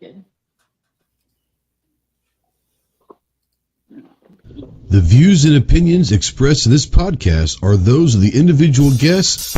The views and opinions expressed in this podcast are those of the individual guests.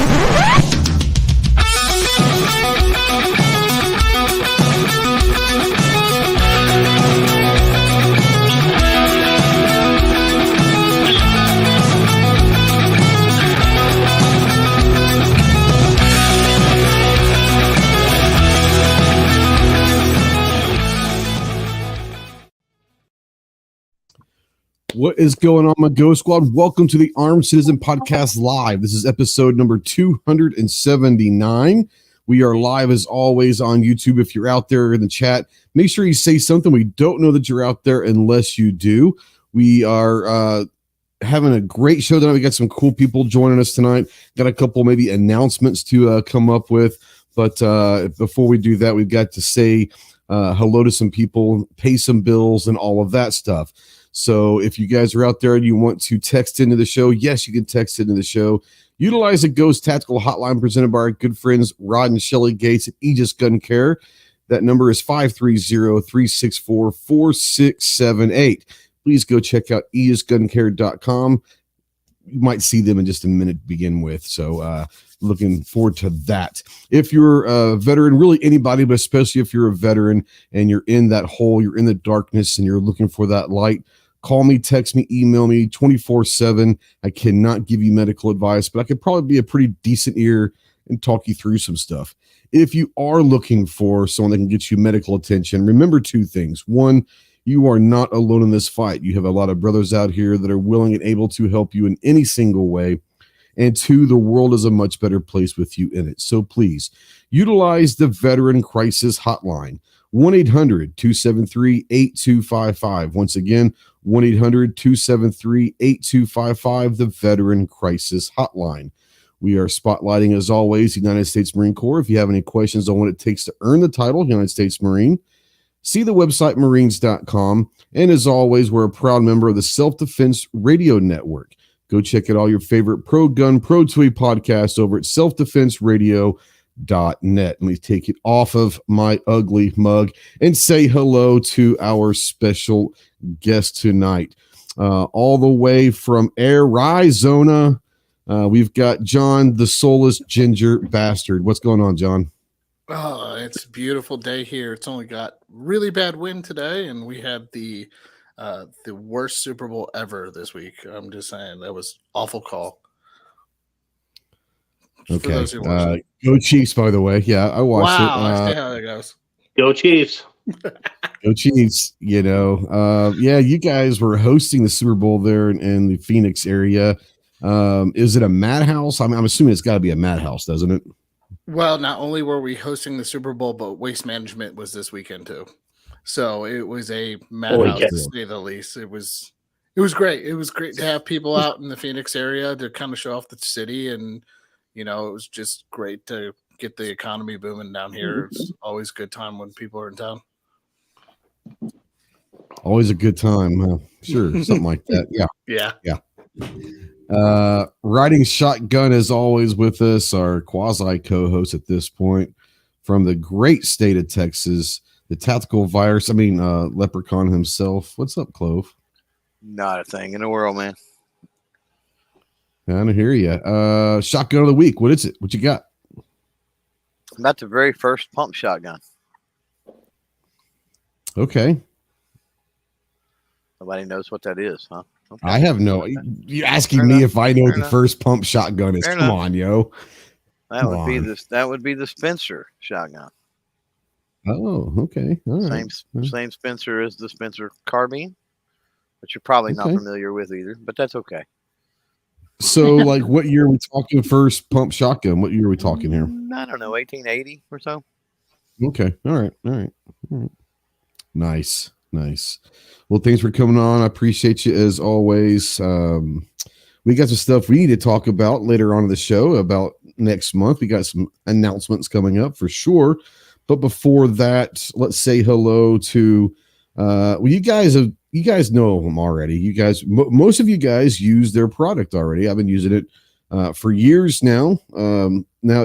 What is going on, my Ghost Squad? Welcome to the Armed Citizen Podcast Live. This is episode number 279. We are live as always on YouTube. If you're out there in the chat, make sure you say something. We don't know that you're out there unless you do. We are having a great show tonight. We got some cool people joining us tonight. Got a couple maybe announcements to come up with. But before we do that, we've got to say hello to some people, pay some bills, and all of that stuff. So if you guys are out there and you want to text into the show, yes, you can text into the show. Utilize a Ghost Tactical Hotline presented by our good friends Rod and Shelly Gates at Aegis Gun Care. That number is 530-364-4678. Please go check out aegisguncare.com. You might see them in just a minute to begin with. So looking forward to that. If you're a veteran, really anybody, but especially if you're a veteran and you're in that hole, you're in the darkness and you're looking for that light, call me, text me, email me 24/7. I cannot give you medical advice, but I could probably be a pretty decent ear and talk you through some stuff. If you are looking for someone that can get you medical attention, remember two things. One, you are not alone in this fight. You have a lot of brothers out here that are willing and able to help you in any single way. And two, the world is a much better place with you in it. So please utilize the Veteran Crisis Hotline, 1-800-273-8255. Once again, 1-800-273-8255, the Veteran Crisis Hotline. We are spotlighting, as always, the United States Marine Corps. If you have any questions on what it takes to earn the title United States Marine, see the website marines.com. And as always, we're a proud member of the Self-Defense Radio Network. Go check out all your favorite pro-gun, pro-toy podcasts over at selfdefenseradio.net. Let me take it off of my ugly mug and say hello to our special guest tonight. All the way from Arizona, we've got John, the soulless ginger bastard. What's going on, John? Oh, it's a beautiful day here. It's only got really bad wind today, and we had the worst Super Bowl ever this week. I'm just saying, that was awful call. Okay. Go Chiefs, by the way. Yeah, I watched it. I see how that goes. Go Chiefs. Go Chiefs. You know, yeah, you guys were hosting the Super Bowl there in the Phoenix area. Is it a madhouse? I'm assuming it's got to be a madhouse, doesn't it? Well, not only were we hosting the Super Bowl, but Waste Management was this weekend too. So it was a madhouse, to say the least. It was great. It was great to have people out in the Phoenix area to kind of show off the city, and you know, it was just great to get the economy booming down here. It's always a good time when people are in town. Always a good time. Sure, something like that. Yeah. Riding shotgun is always with us, our quasi co-host at this point from the great state of Texas, the tactical virus. Leprechaun himself. What's up, Clove? Not a thing in the world, man. I hear you. Shotgun of the week. What is it? What you got? Not the very first pump shotgun. Okay. Nobody knows what that is, huh? Okay. I have no. You're asking me if I know what the first pump shotgun is. Come on, yo. That would be the Spencer shotgun. Oh, okay. All right. Same Spencer as the Spencer carbine, but you're probably not familiar with either. But that's okay. So, like, what year are we talking first pump shotgun? What year are we talking here? I don't know, 1880 or so. Okay. All right. Nice. Well, thanks for coming on. I appreciate you as always. We got some stuff we need to talk about later on in the show about next month. We got some announcements coming up for sure. But before that, let's say hello to you guys know them already. Most of you guys use their product already. I've been using it for years now. Now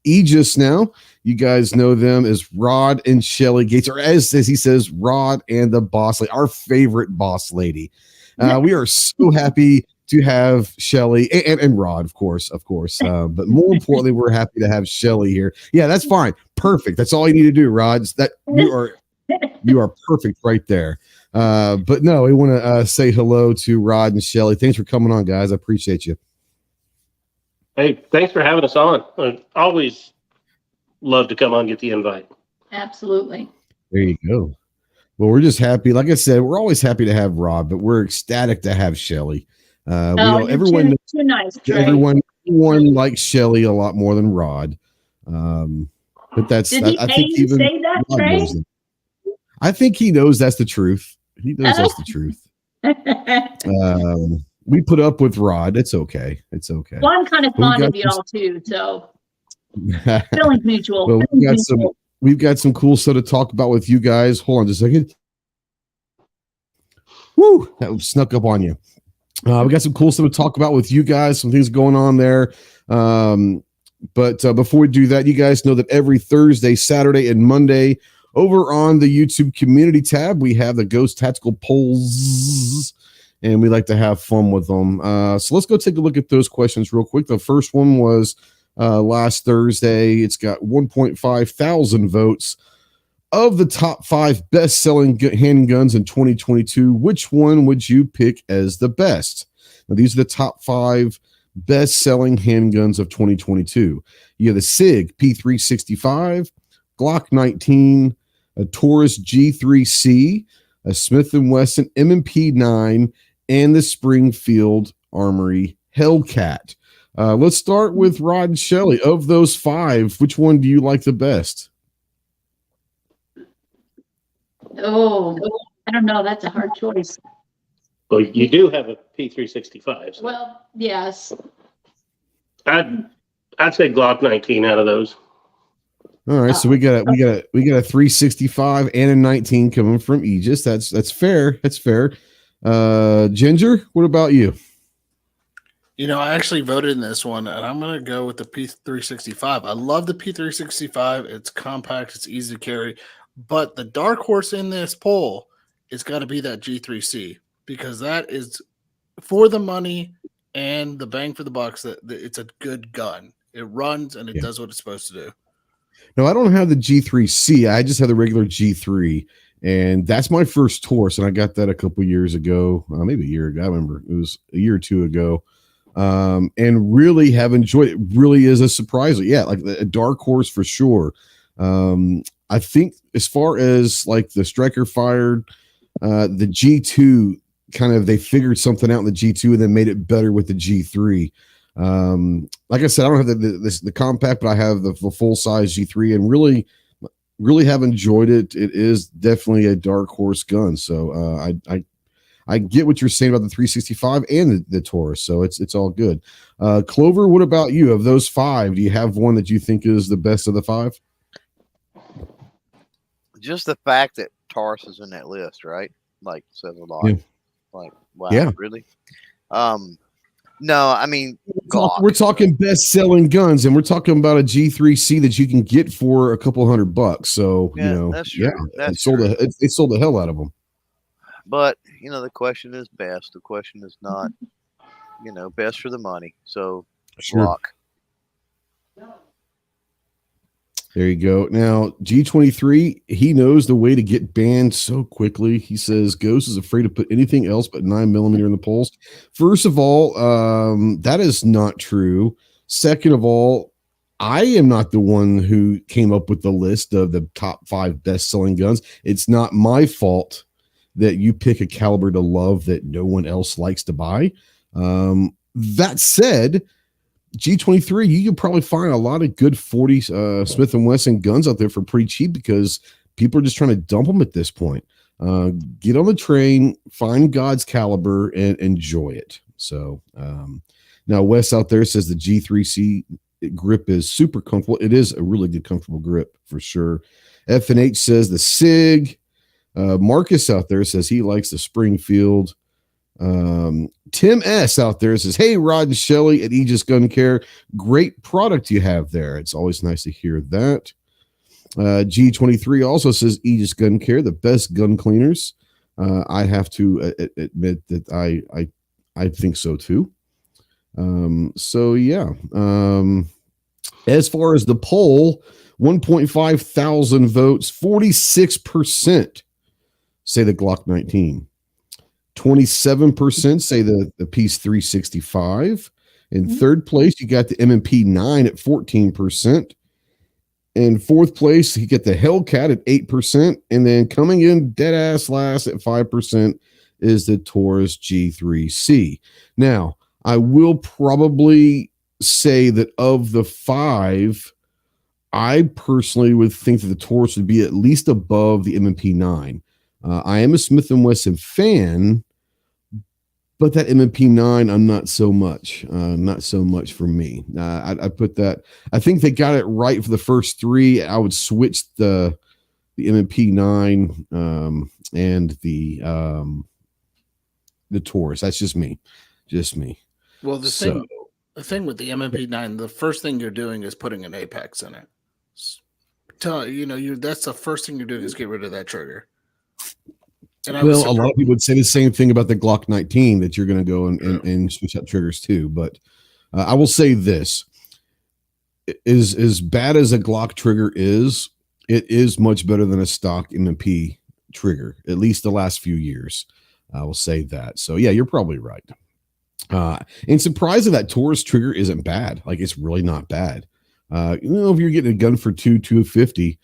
Aegis now. You guys know them as Rod and Shelly Gates, or as he says, Rod and the Boss Lady, our favorite boss lady. We are so happy to have Shelly and Rod, of course. But more importantly, we're happy to have Shelly here. Yeah, that's fine. Perfect. That's all you need to do, Rod. That you are perfect right there. But no, we want to say hello to Rod and Shelly. Thanks for coming on, guys. I appreciate you. Hey, thanks for having us on. I always love to come on and get the invite. Absolutely. There you go. Well, we're just happy. Like I said, we're always happy to have Rod, but we're ecstatic to have Shelly. Everyone, too nice, Trey. everyone likes Shelly a lot more than Rod. But that's Did he I think you even say that, Rod Trey? knows it. I think he knows that's the truth. He knows that's the truth. We put up with Rod. It's okay. It's okay. Well, I'm kind of fond of y'all too, so feelings mutual. Well, we've got some cool stuff to talk about with you guys. Hold on just a second. Woo! That snuck up on you. We got some cool stuff to talk about with you guys. Some things going on there. But before we do that, you guys know that every Thursday, Saturday, and Monday over on the YouTube community tab, we have the Ghost Tactical polls, and we like to have fun with them. So let's go take a look at those questions real quick. The first one was last Thursday. It's got 1.5 thousand votes. Of the top 5 best-selling handguns in 2022, which one would you pick as the best? Now, these are the top 5 best-selling handguns of 2022. You have the SIG P365, Glock 19, a Taurus G3C, a Smith & Wesson M&P 9, and the Springfield Armory Hellcat. Let's start with Rod and Shelly. Of those 5, which one do you like the best? Oh, I don't know. That's a hard choice. Well, you do have a P365. So Well, yes. I'd say Glock 19 out of those. All right, so we got a 365 and a 19 coming from Aegis. That's fair. That's fair. Ginger, what about you? You know, I actually voted in this one, and I'm going to go with the P365. I love the P365. It's compact. It's easy to carry. But the dark horse in this poll is got to be that G3C, because that is for the money and the bang for the bucks. That it's a good gun. It runs and it does what it's supposed to do. No, I don't have the G3C. I just have the regular G3, and that's my first Taurus, and I got that a couple years ago, maybe a year ago. I remember it was a year or two ago, and really have enjoyed it. Really is a surprise. Yeah, like a dark horse for sure. I think as far as like the striker fired, the G2 kind of, they figured something out in the G2 and then made it better with the G3. Like I said, I don't have the compact, but I have the full size G3 and really have enjoyed it. It is definitely a dark horse gun. So, I get what you're saying about the 365 and the Taurus. So it's all good. Clover, what about you? Of those 5, do you have one that you think is the best of the 5? Just the fact that Taurus is in that list, right? Like, says a lot. Yeah. Like, wow, Yeah. really? No, I mean, we're talking best-selling guns, and we're talking about a G3C that you can get for a couple $100. So Yeah, you know, that's true. That's it sold the hell out of them. But you know, the question is best. The question is not, best for the money. So, Sure. Glock. There you go. Now, G23, he knows the way to get banned so quickly. He says Ghost is afraid to put anything else but 9mm in the polls. First of all, that is not true. Second of all, I am not the one who came up with the list of the top 5 best-selling guns. It's not my fault that you pick a caliber to love that no one else likes to buy. That said, G23, you can probably find a lot of good 40 Smith & Wesson guns out there for pretty cheap because people are just trying to dump them at this point. Get on the train, find God's caliber, and enjoy it. So now Wes out there says the G3C grip is super comfortable. It is a really good, comfortable grip for sure. F&H says the SIG. Marcus out there says he likes the Springfield. Tim S out there says, "Hey, Rod and Shelley at Aegis Gun Care, great product you have there. It's always nice to hear that." G23 also says, "Aegis Gun Care, the best gun cleaners." I have to admit that I think so too. So yeah. As far as the poll, 1.5 thousand votes, 46% say the Glock 19. 27% say the Peace 365. In third place, you got the M&P 9 at 14%. In fourth place, you get the Hellcat at 8%. And then coming in dead ass last at 5% is the Taurus G3C. Now, I will probably say that of the 5, I personally would think that the Taurus would be at least above the M&P 9. I am a Smith & Wesson fan, but that M&P 9, I'm not so much. Not so much for me. I put that. I think they got it right for the first 3. I would switch the M&P 9 and the Taurus. That's just me. Just me. Well, the thing with the M&P 9, the first thing you're doing is putting an Apex in it. That's the first thing you're doing is get rid of that trigger. And a lot of people would say the same thing about the Glock 19, that you're going to go and switch out triggers too. But I will say this: is as bad as a Glock trigger is, it is much better than a stock M&P trigger. At least the last few years, I will say that. So yeah, you're probably right. And surprising that Taurus trigger isn't bad. Like, it's really not bad. If you're getting a gun for $250,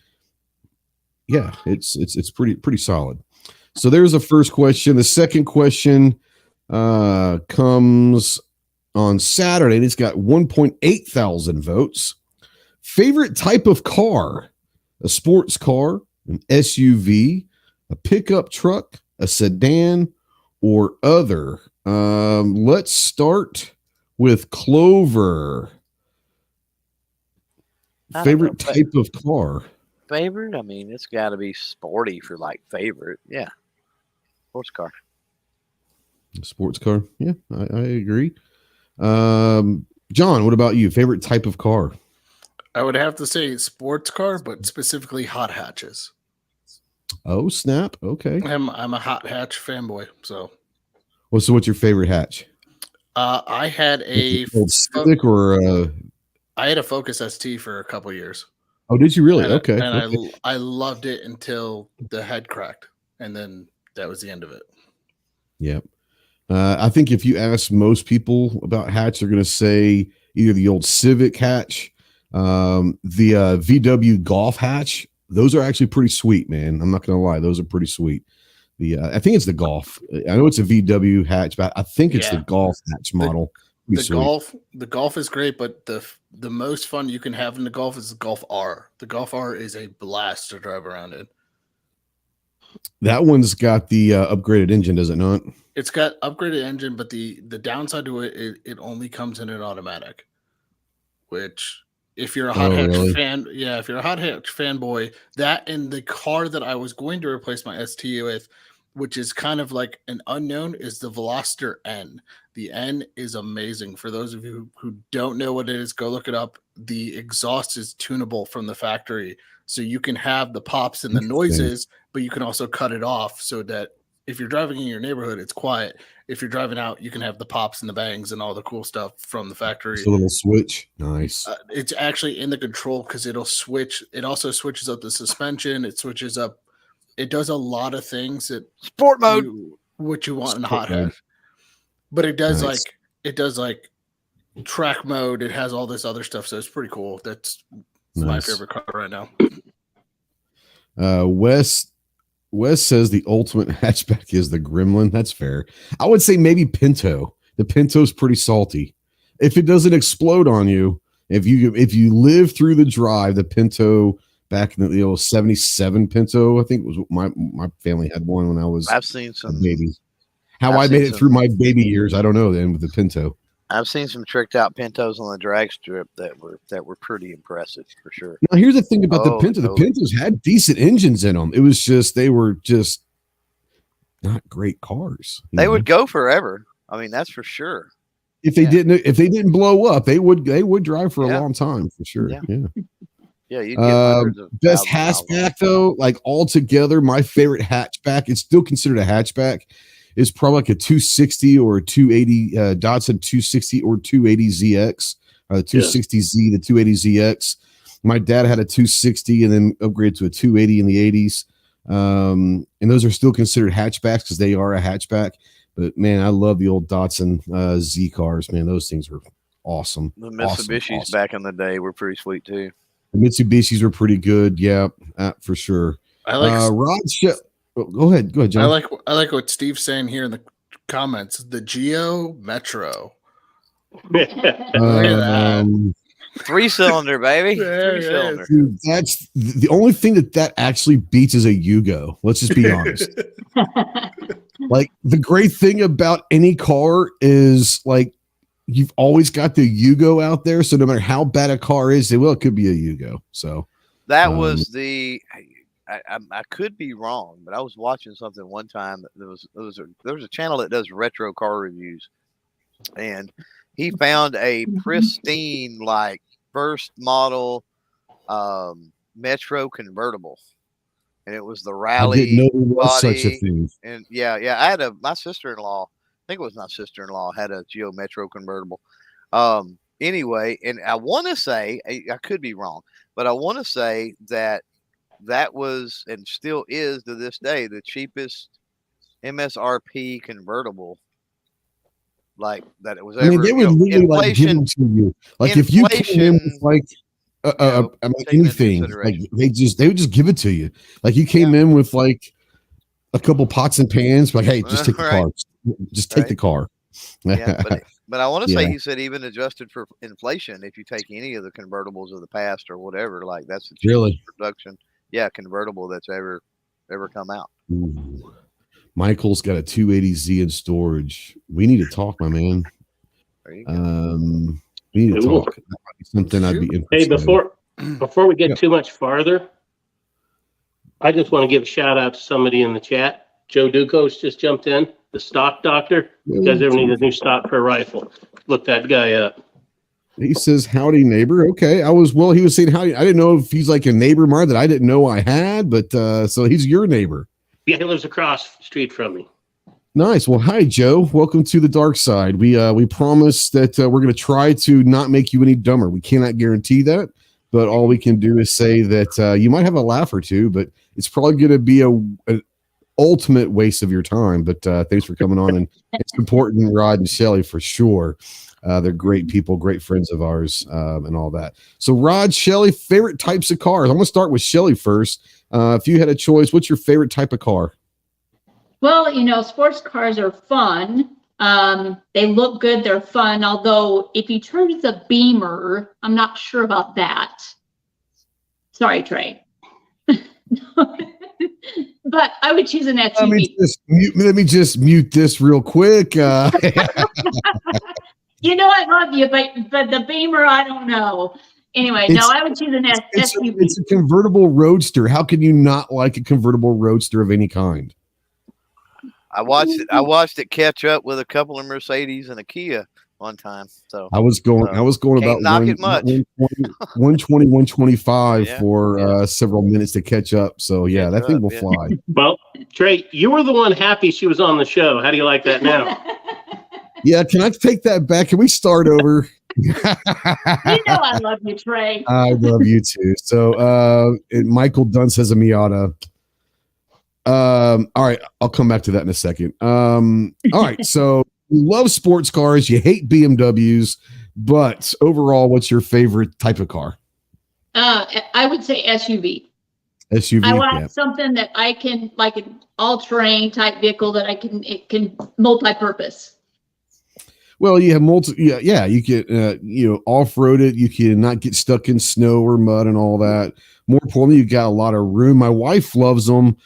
yeah, it's pretty solid. So there's the first question. The second question comes on Saturday, and it's got 1.8 thousand votes. Favorite type of car: a sports car, an SUV, a pickup truck, a sedan, or other. Let's start with Clover. Favorite type of car? Favorite? I mean, it's got to be sporty for like favorite. Yeah. Sports car. Sports car. Yeah, I agree. John, what about you? Favorite type of car? I would have to say sports car, but specifically hot hatches. Oh, snap. Okay. I'm a hot hatch fanboy. So. Well, so what's your favorite hatch? I had a Civic or I had a Focus ST for a couple years. Oh, did you really? And okay. I loved it until the head cracked, and then that was the end of it. Yep. I think if you ask most people about hatch, they're going to say either the old Civic hatch, the VW Golf hatch. Those are actually pretty sweet, man. I'm not going to lie; those are pretty sweet. I think it's the Golf. I know it's a VW hatch, but I think it's the Golf hatch model. The Golf is great, but the most fun you can have in the Golf is the Golf R. The Golf R is a blast to drive around in. That one's got the upgraded engine, does it not? It's got upgraded engine, but the downside to it only comes in an automatic. Which, if you're a hot hatch fan, if you're a hot hatch fanboy, that and the car that I was going to replace my ST with, which is kind of like an unknown, is the Veloster N. The N is amazing. For those of you who don't know what it is, go look it up. The exhaust is tunable from the factory. So you can have the pops and the noises, but you can also cut it off so that if you're driving in your neighborhood, it's quiet. If you're driving out, you can have the pops and the bangs and all the cool stuff from the factory. It's a little switch. Nice. It's actually in the control because it'll switch. It also switches up the suspension. It switches up. It does a lot of things that sport mode, what you want in a hot hatch. But it does like track mode. It has all this other stuff, so it's pretty cool. That's my favorite car right now. Wes says the ultimate hatchback is the Gremlin. That's fair. I would say maybe Pinto. The Pinto's pretty salty. If it doesn't explode on you, if you live through the drive, the Pinto back in the old 77 Pinto, I think it was my family had one when I was I've seen some baby. I made it through my baby years, I don't know then with the Pinto. I've seen some tricked out Pintos on the drag strip that were pretty impressive for sure. Now here's the thing about the Pinto. The Pintos had decent engines in them. It was just they were just not great cars. They would go forever. I mean, that's for sure. If they didn't blow up, they would drive for a Yeah. long time for sure. Yeah. Yeah. Yeah, you get hundreds of Best thousands of miles on hatchback though, like altogether, my favorite hatchback, it's still considered a hatchback, is probably like a 260 or a 280 Datsun 260 or 280 ZX, the 260Z, the 280ZX. My dad had a 260 and then upgraded to a 280 in the 80s. And those are still considered hatchbacks because they are a hatchback. But man, I love the old Datsun Z cars. Man, those things were awesome. The Mitsubishis back in the day were pretty sweet too. The Mitsubishis were pretty good. Yeah, for sure. I like Go ahead, John. I like what Steve's saying here in the comments. The Geo Metro. Yeah. Look at that. 3-cylinder, baby. There it 3-cylinder. Dude, that's the only thing that actually beats is a Yugo. Let's just be honest. Like the great thing about any car is like you've always got the Yugo out there. So no matter how bad a car is, it could be a Yugo. So That was the. I could be wrong, but I was watching something one time. There was a channel that does retro car reviews, and he found a pristine, like first model Metro convertible, and it was the Rally. I didn't know there was body, such a thing. And yeah, I had my sister-in-law. I think it was my sister-in-law had a Geo Metro convertible. Anyway, and I want to say I could be wrong, but I want to say that was and still is to this day the cheapest MSRP convertible like that it was ever. I mean, they would literally like give them to you. Like if you came in with like anything, like they would just give it to you. Like you came in with like a couple pots and pans, like hey, just take the car. Just take the car. Yeah, but I want to say you said even adjusted for inflation, if you take any of the convertibles of the past or whatever, like that's the cheapest production. Yeah, convertible that's ever come out. Ooh. Michael's got a 280Z in storage. We need to talk, my man. There you go. We need to talk. That might be something I'd be interested Hey, before we get too much farther, I just want to give a shout out to somebody in the chat. Joe Ducos just jumped in, the stock doctor. You guys ever need a new stock for a rifle? Look that guy up. He says, howdy, neighbor. Okay. He was saying howdy. I didn't know if he's like a neighbor of mine that I didn't know I had, but so he's your neighbor. Yeah, he lives across the street from me. Nice. Well, hi, Joe. Welcome to the dark side. We promise that we're going to try to not make you any dumber. We cannot guarantee that, but all we can do is say that you might have a laugh or two, but it's probably going to be an ultimate waste of your time. But thanks for coming on and supporting Rod and Shelly for sure. They're great people, great friends of ours, and all that. So, Rod, Shelly, favorite types of cars. I'm going to start with Shelly first. If you had a choice, what's your favorite type of car? Well, sports cars are fun. They look good. They're fun. Although, if you turn to the Beamer, I'm not sure about that. Sorry, Trey. But I would choose an SUV. Let me just mute this real quick. I love you, but the Beamer, I don't know. Anyway, I would choose an SUV. It's a convertible roadster. How can you not like a convertible roadster of any kind? I watched it catch up with a couple of Mercedes and a Kia one time. So I was going about 120, 125 for several minutes to catch up. So that thing will fly. Well, Trey, you were the one happy she was on the show. How do you like that now? Yeah, can I take that back? Can we start over? I love you, Trey. I love you too. So Michael Dunn says a Miata. All right, I'll come back to that in a second. All right, so you love sports cars, you hate BMWs, but overall, what's your favorite type of car? I would say SUV. SUV. I want something that I can, like an all-terrain type vehicle that it can multi-purpose. Well, you have you can off-road it. You can not get stuck in snow or mud and all that. More importantly, you got a lot of room. My wife loves them.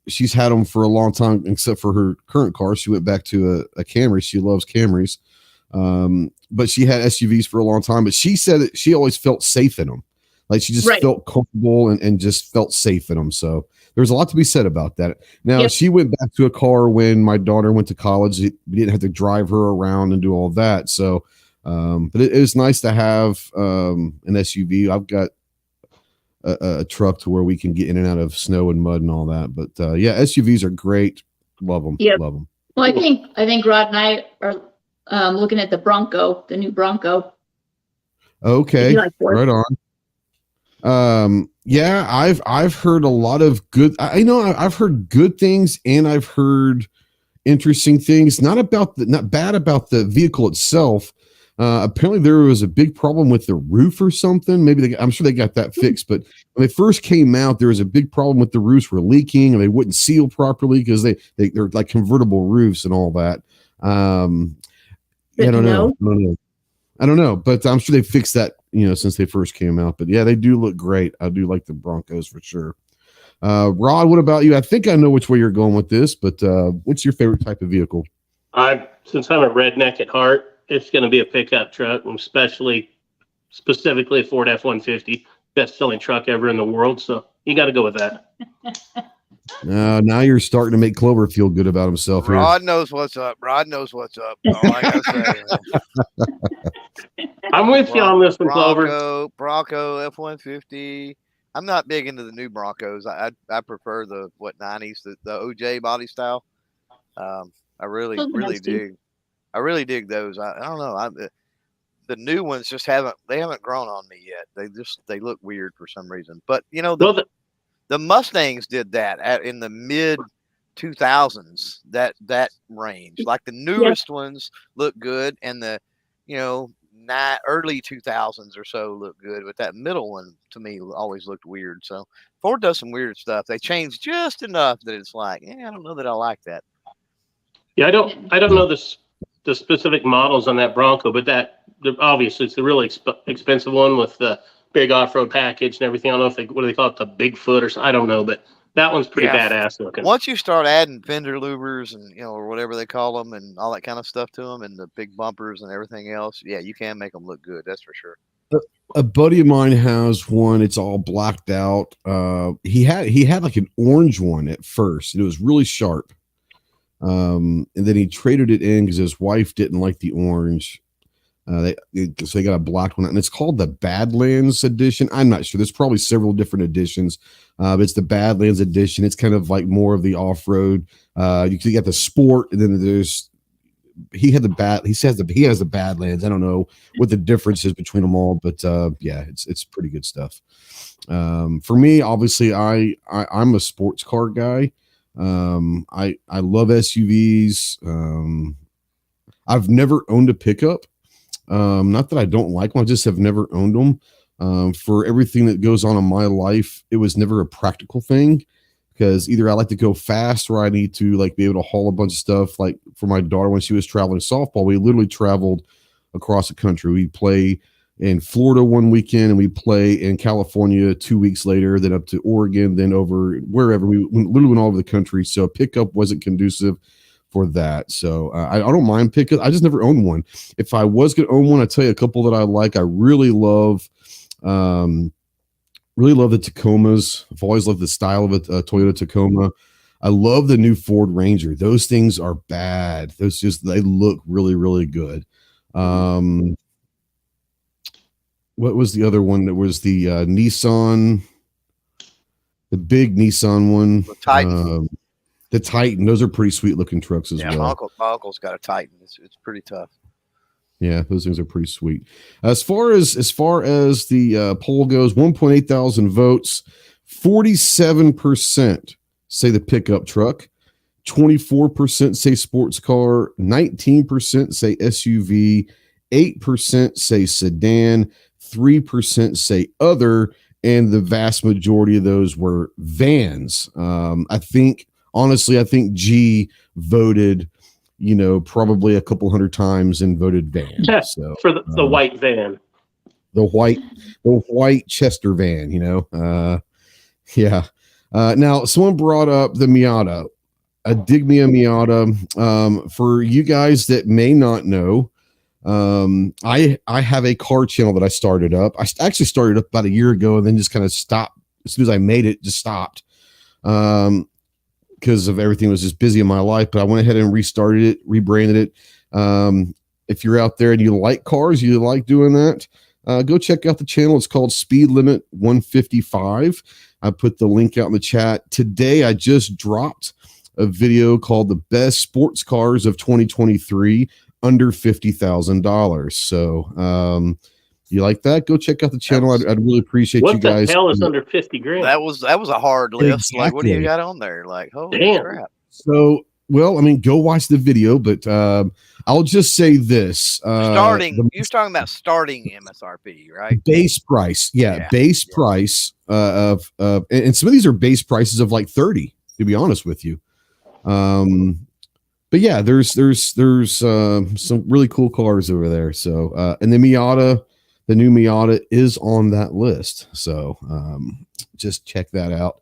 She's had them for a long time, except for her current car. She went back to a Camry. She loves Camrys. But she had SUVs for a long time. But she said that she always felt safe in them. Like she just Right. felt comfortable and just felt safe in them. So there's a lot to be said about that. Now Yep. she went back to a car when my daughter went to college. We didn't have to drive her around and do all that. So, but it is nice to have an SUV. I've got a truck to where we can get in and out of snow and mud and all that. But yeah, SUVs are great. Love them. Yep. Love them. Well, I think Rod and I are looking at the new Bronco. Okay, You like Ford? right on. Yeah, I've heard a lot of good. I know I've heard good things, and I've heard interesting things. Not bad about the vehicle itself. Apparently, there was a big problem with the roof or something. Maybe I'm sure they got that fixed. But when they first came out, there was a big problem with the roofs were leaking, and they wouldn't seal properly because they're like convertible roofs and all that. I don't know, but I'm sure they fixed that, since they first came out. But yeah, they do look great. I do like the Broncos for sure. Rod, what about you? I think I know which way you're going with this, but what's your favorite type of vehicle? Since I'm a redneck at heart, it's going to be a pickup truck, and specifically a Ford F-150, best-selling truck ever in the world. So you got to go with that. Now you're starting to make Clover feel good about himself here. Rod knows what's up. All I gotta say. I'm with you on this one, Clover. Bronco F-150. I'm not big into the new Broncos. I prefer the 90s, the OJ body style. I really dig. I really dig those. I don't know. The new ones just haven't grown on me yet. They look weird for some reason. But the Mustangs did that in the mid 2000s. That range, like the newest ones look good, and the early 2000s or so look good. But that middle one to me always looked weird. So Ford does some weird stuff. They changed just enough that it's like, I don't know that I like that. Yeah, I don't know the specific models on that Bronco, but obviously it's the really expensive one with the big off-road package and everything. I don't know if what do they call it, the Bigfoot or something? I don't know, but that one's pretty badass looking. Once you start adding fender louvers and or whatever they call them and all that kind of stuff to them and the big bumpers and everything else, you can make them look good. That's for sure. A buddy of mine has one. It's all blacked out. He had like an orange one at first, and it was really sharp. And then he traded it in because his wife didn't like the orange. So they got a black one, and it's called the Badlands edition. I'm not sure. There's probably several different editions. But it's the Badlands edition. It's kind of like more of the off-road. You got the sport, and then he says he has the Badlands. I don't know what the difference is between them all, but it's pretty good stuff. For me, obviously, I'm a sports car guy. I love SUVs. I've never owned a pickup. Not that I don't like them, I just have never owned them. For everything that goes on in my life, it was never a practical thing because either I like to go fast or I need to be able to haul a bunch of stuff. Like for my daughter, when she was traveling softball, we literally traveled across the country. We play in Florida one weekend and we play in California 2 weeks later, then up to Oregon, then over wherever. We literally went all over the country. So pickup wasn't conducive for that. So I don't mind pickup. I just never owned one. If I was going to own one, I tell you a couple that I like. I really love the Tacomas. I've always loved the style of a Toyota Tacoma. I love the new Ford Ranger. Those things are bad. They look really, really good. What was the other one? That was the Nissan, the big Nissan one. The Titan. The Titan. Those are pretty sweet looking trucks as well. My uncle's got a Titan. It's pretty tough. Yeah, those things are pretty sweet. As far as the poll goes, 1.8 thousand votes, 47% say the pickup truck, 24% say sports car, 19% say SUV, 8% say sedan, 3% say other, and the vast majority of those were vans. I think G voted, probably a couple hundred times and voted van. So, for the white van, the white Chester van, now someone brought up the Miata, a Digmia Miata. For you guys that may not know, I have a car channel that I started up. I actually started up about a year ago and then just kind of stopped as soon as I made it, just stopped. Because of everything was just busy in my life, but I went ahead and restarted it, rebranded it. If you're out there and you like cars, you like doing that, go check out the channel. It's called Speed Limit 155. I put the link out in the chat. Today, I just dropped a video called The Best Sports Cars of 2023 under $50,000. So, you like that? Go check out the channel. I'd really appreciate you guys. What the hell is under 50 grand? That was a hard list. Exactly. Like, what do you got on there? Like, holy Damn. crap. So, well, I mean, go watch the video, but I'll just say this. You're talking about starting MSRP, right? Base price. Base price of and some of these are base prices of like 30, to be honest with you. But yeah, there's some really cool cars over there. So, and the new Miata is on that list. So, just check that out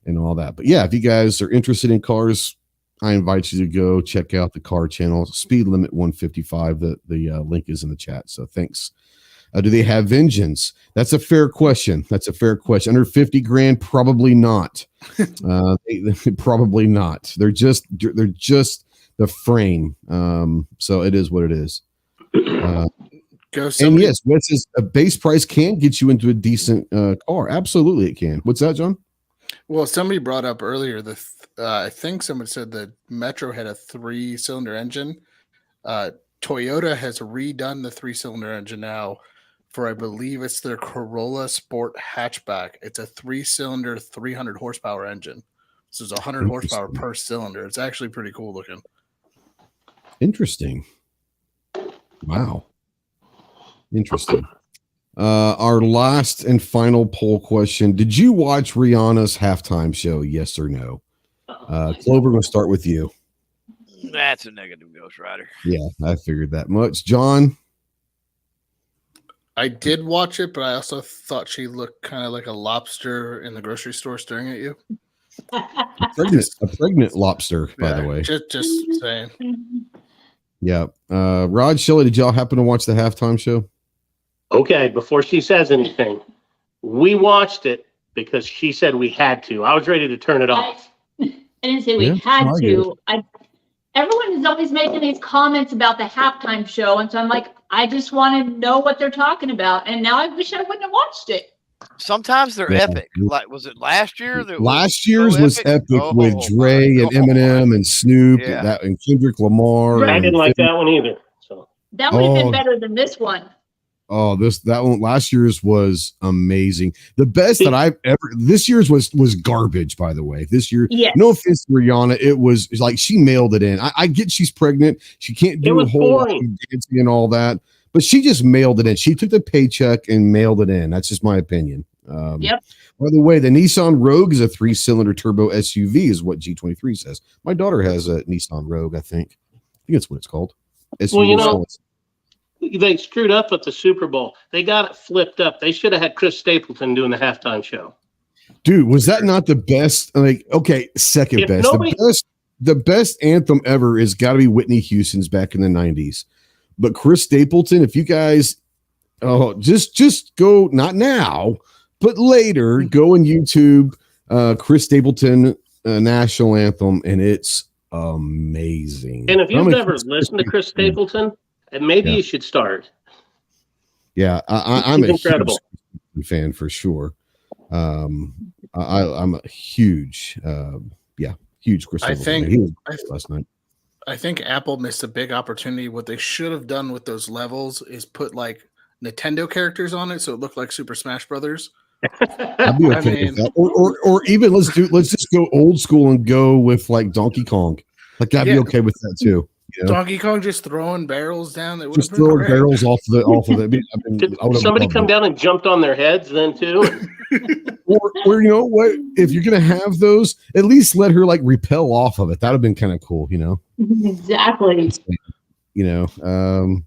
and all that. But yeah, if you guys are interested in cars, I invite you to go check out the car channel, Speed Limit 155. The link is in the chat. So thanks. Do they have engines? That's a fair question. Under 50 grand, probably not. Probably not. They're just the frame. So it is what it is. And yes, what's a base price can get you into a decent car. Absolutely, it can. What's that, John? Well, somebody brought up earlier I think someone said the Metro had a 3-cylinder engine. Toyota has redone the 3-cylinder engine now for, I believe it's their Corolla Sport hatchback. It's a 3-cylinder, 300 horsepower engine. So it's 100 horsepower per cylinder. It's actually pretty cool looking. Interesting. Wow. Interesting. Our last and final poll question. Did you watch Rihanna's halftime show? Yes or no? Clover, we'll start with you. That's a negative Ghost Rider. Yeah, I figured that much. John? I did watch it, but I also thought she looked kind of like a lobster in the grocery store staring at you. A pregnant lobster, by the way. Just saying. Yeah. Rod, Shelley, did y'all happen to watch the halftime show? Okay, before she says anything, we watched it because she said we had to. I was ready to turn it off. I didn't say we had to. Everyone is always making these comments about the halftime show, and so I'm like, I just want to know what they're talking about, and now I wish I wouldn't have watched it. Sometimes they're epic. Like, was it last year? Last year's was epic with Trey and Eminem and Snoop and Kendrick Lamar. I didn't like that one either. So that would have been better than this one. Oh, that one last year's was amazing. The best that I've ever. This year's was garbage, by the way. This year, no offense to Rihanna, it was like she mailed it in. I get she's pregnant, she can't do a whole lot of dancing and all that, but she just mailed it in. She took the paycheck and mailed it in. That's just my opinion. By the way, the Nissan Rogue is a 3-cylinder turbo SUV, is what G23 says. My daughter has a Nissan Rogue. I think that's what it's called. SUV. Well, they screwed up at the Super Bowl. They got it flipped up. They should have had Chris Stapleton doing the halftime show. Dude, was that not the best? Like, okay, second best. The best anthem ever is got to be Whitney Houston's back in the 90s. But Chris Stapleton, if you guys, just go, not now, but later, go on YouTube, Chris Stapleton national anthem, and it's amazing. And if you've never listened to Chris Stapleton, and maybe you should start. Yeah, I'm a incredible fan for sure. I'm a huge, huge Chris Stapleton fan. He was last night. I think Apple missed a big opportunity. What they should have done with those levels is put like Nintendo characters on it, so it looked like Super Smash Brothers. I'd be okay with that. Or even let's just go old school and go with like Donkey Kong. Like I'd be okay with that too. You know? Donkey Kong just throwing barrels down. That just throwing barrels off of it. Did somebody come down and jumped on their heads then too? or you know what? If you're gonna have those, at least let her like repel off of it. That'd have been kind of cool, you know. Exactly. You know,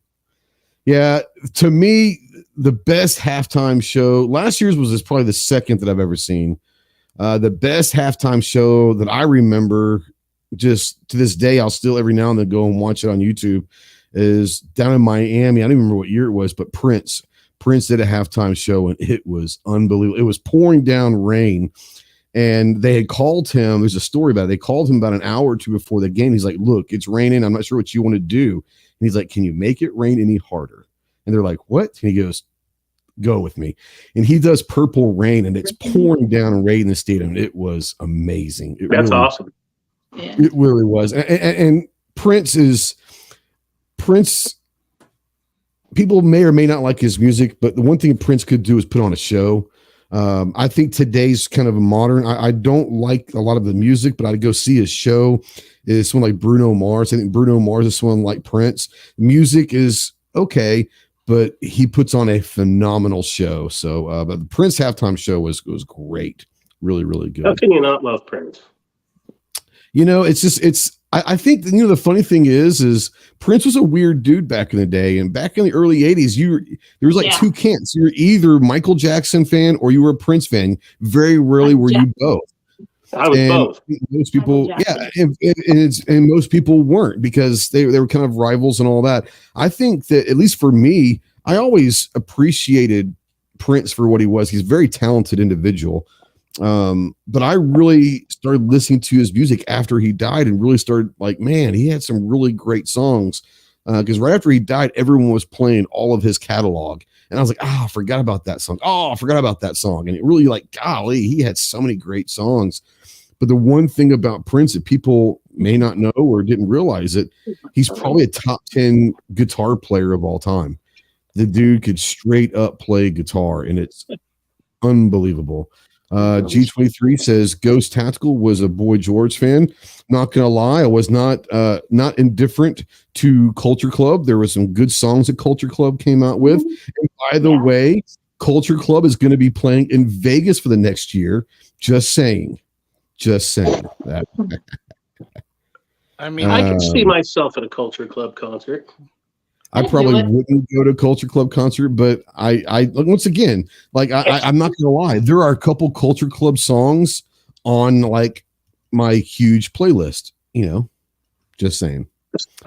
to me, the best halftime show last year's was probably the second that I've ever seen. The best halftime show that I remember, just to this day, I'll still every now and then go and watch it on YouTube, is down in Miami. I don't even remember what year it was, but Prince did a halftime show, and it was unbelievable. It was pouring down rain, and they had called him. There's a story about it. They called him about an hour or two before the game. He's like, look, it's raining. I'm not sure what you want to do. And he's like, can you make it rain any harder? And they're like, what? And he goes, go with me. And he does Purple Rain, and it's pouring down rain in the stadium. It was amazing. That's really, awesome. Yeah. It really was. And Prince, people may or may not like his music, but the one thing Prince could do is put on a show. I think today's kind of a modern. I don't like a lot of the music, but I'd go see his show. Is someone like Bruno Mars. I think Bruno Mars is someone like Prince. Music is okay, but he puts on a phenomenal show. So, but the Prince halftime show was great. Really, really good. How can you not love Prince? I think, the funny thing is Prince was a weird dude back in the day. And back in the early 80s, there was like two camps. You're either Michael Jackson fan or you were a Prince fan. Very rarely were you both. I was both. Most people, and most people weren't, because they were kind of rivals and all that. I think that, at least for me, I always appreciated Prince for what he was. He's a very talented individual. But I really started listening to his music after he died, and really started like, man, he had some really great songs. Because right after he died, everyone was playing all of his catalog. And I was like, I forgot about that song. I forgot about that song. And it really, like, golly, he had so many great songs. But the one thing about Prince that people may not know or didn't realize it, he's probably a top 10 guitar player of all time. The dude could straight up play guitar, and it's unbelievable. G23 says Ghost Tactical was a Boy George fan. Not gonna lie, I was not indifferent to Culture Club. There were some good songs that Culture Club came out with. And by the way, Culture Club is going to be playing in Vegas for the next year. Just saying that. I mean, I can see myself at a Culture Club concert. I probably wouldn't go to a Culture Club concert, but I once again, like, I'm not gonna lie, there are a couple Culture Club songs on like my huge playlist. Just saying.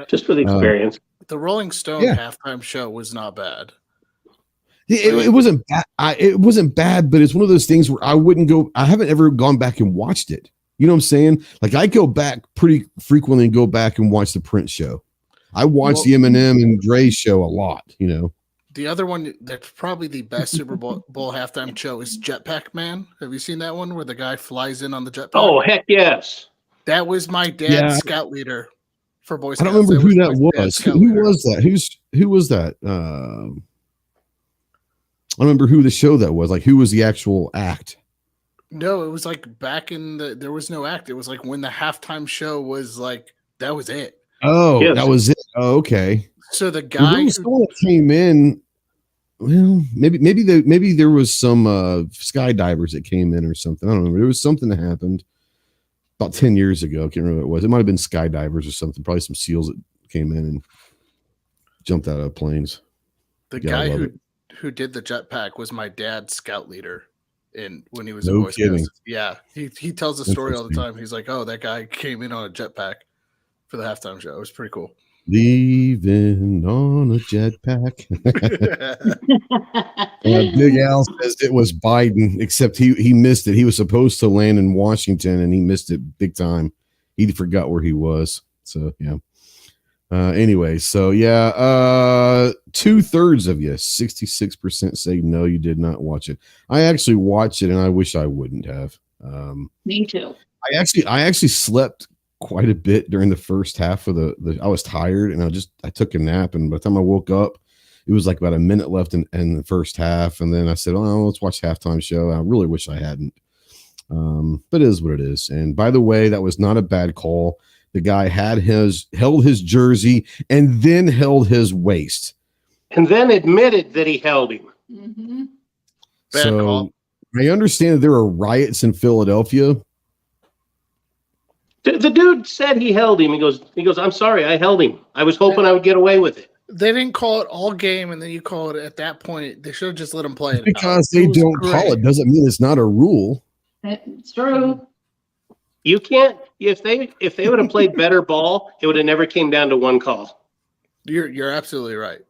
Just for the experience. The Rolling Stone halftime show was not bad. It wasn't bad. It wasn't bad, but it's one of those things where I wouldn't go. I haven't ever gone back and watched it. You know what I'm saying? Like, I go back pretty frequently and go back and watch the Prince show. I watch the Eminem and Dre show a lot. The other one that's probably the best Super Bowl halftime show is Jetpack Man. Have you seen that one where the guy flies in on the jetpack? Oh, heck yes. That was my dad's scout leader for Boy Scouts. I don't remember who that was. Who was that? Who was that? I don't remember who the show that was. Like, who was the actual act? No, it was like back in there was no act. It was like when the halftime show was like, that was it. Oh, yes. That was it. Oh, okay. So the guy who came in, well, maybe there was some skydivers that came in or something. I don't know. There was something that happened about 10 years ago. I can't remember what it was. It might have been skydivers or something. Probably some SEALs that came in and jumped out of planes. The guy who did the jetpack was my dad's scout leader when he was in Boy Scouts. Yeah, he tells the story all the time. He's like, oh, that guy came in on a jetpack for the halftime show. It was pretty cool. Leaving on a jetpack. Big Al says it was Biden, except he missed it. He was supposed to land in Washington, and he missed it big time. He forgot where he was. So, yeah. Anyway, so yeah, 2/3 of you, 66% say no, you did not watch it. I actually watched it, and I wish I wouldn't have. Me too. I actually slept quite a bit during the first half of the I was tired, and I took a nap, and by the time I woke up, it was like about a minute left in the first half, and then I said, oh, let's watch halftime show. I really wish I hadn't, but it is what it is. And by the way, that was not a bad call. The guy held his jersey and then held his waist, and then admitted that he held him. Mm-hmm. So call. I understand that there are riots in Philadelphia. The dude said he held him. He goes, I'm sorry, I held him. I was hoping I would get away with it. They didn't call it all game, and then you call it at that point. They should have just let him play it. Because they don't call it doesn't mean it's not a rule. It's true. You can't. If they would have played better ball, it would have never came down to one call. You're absolutely right.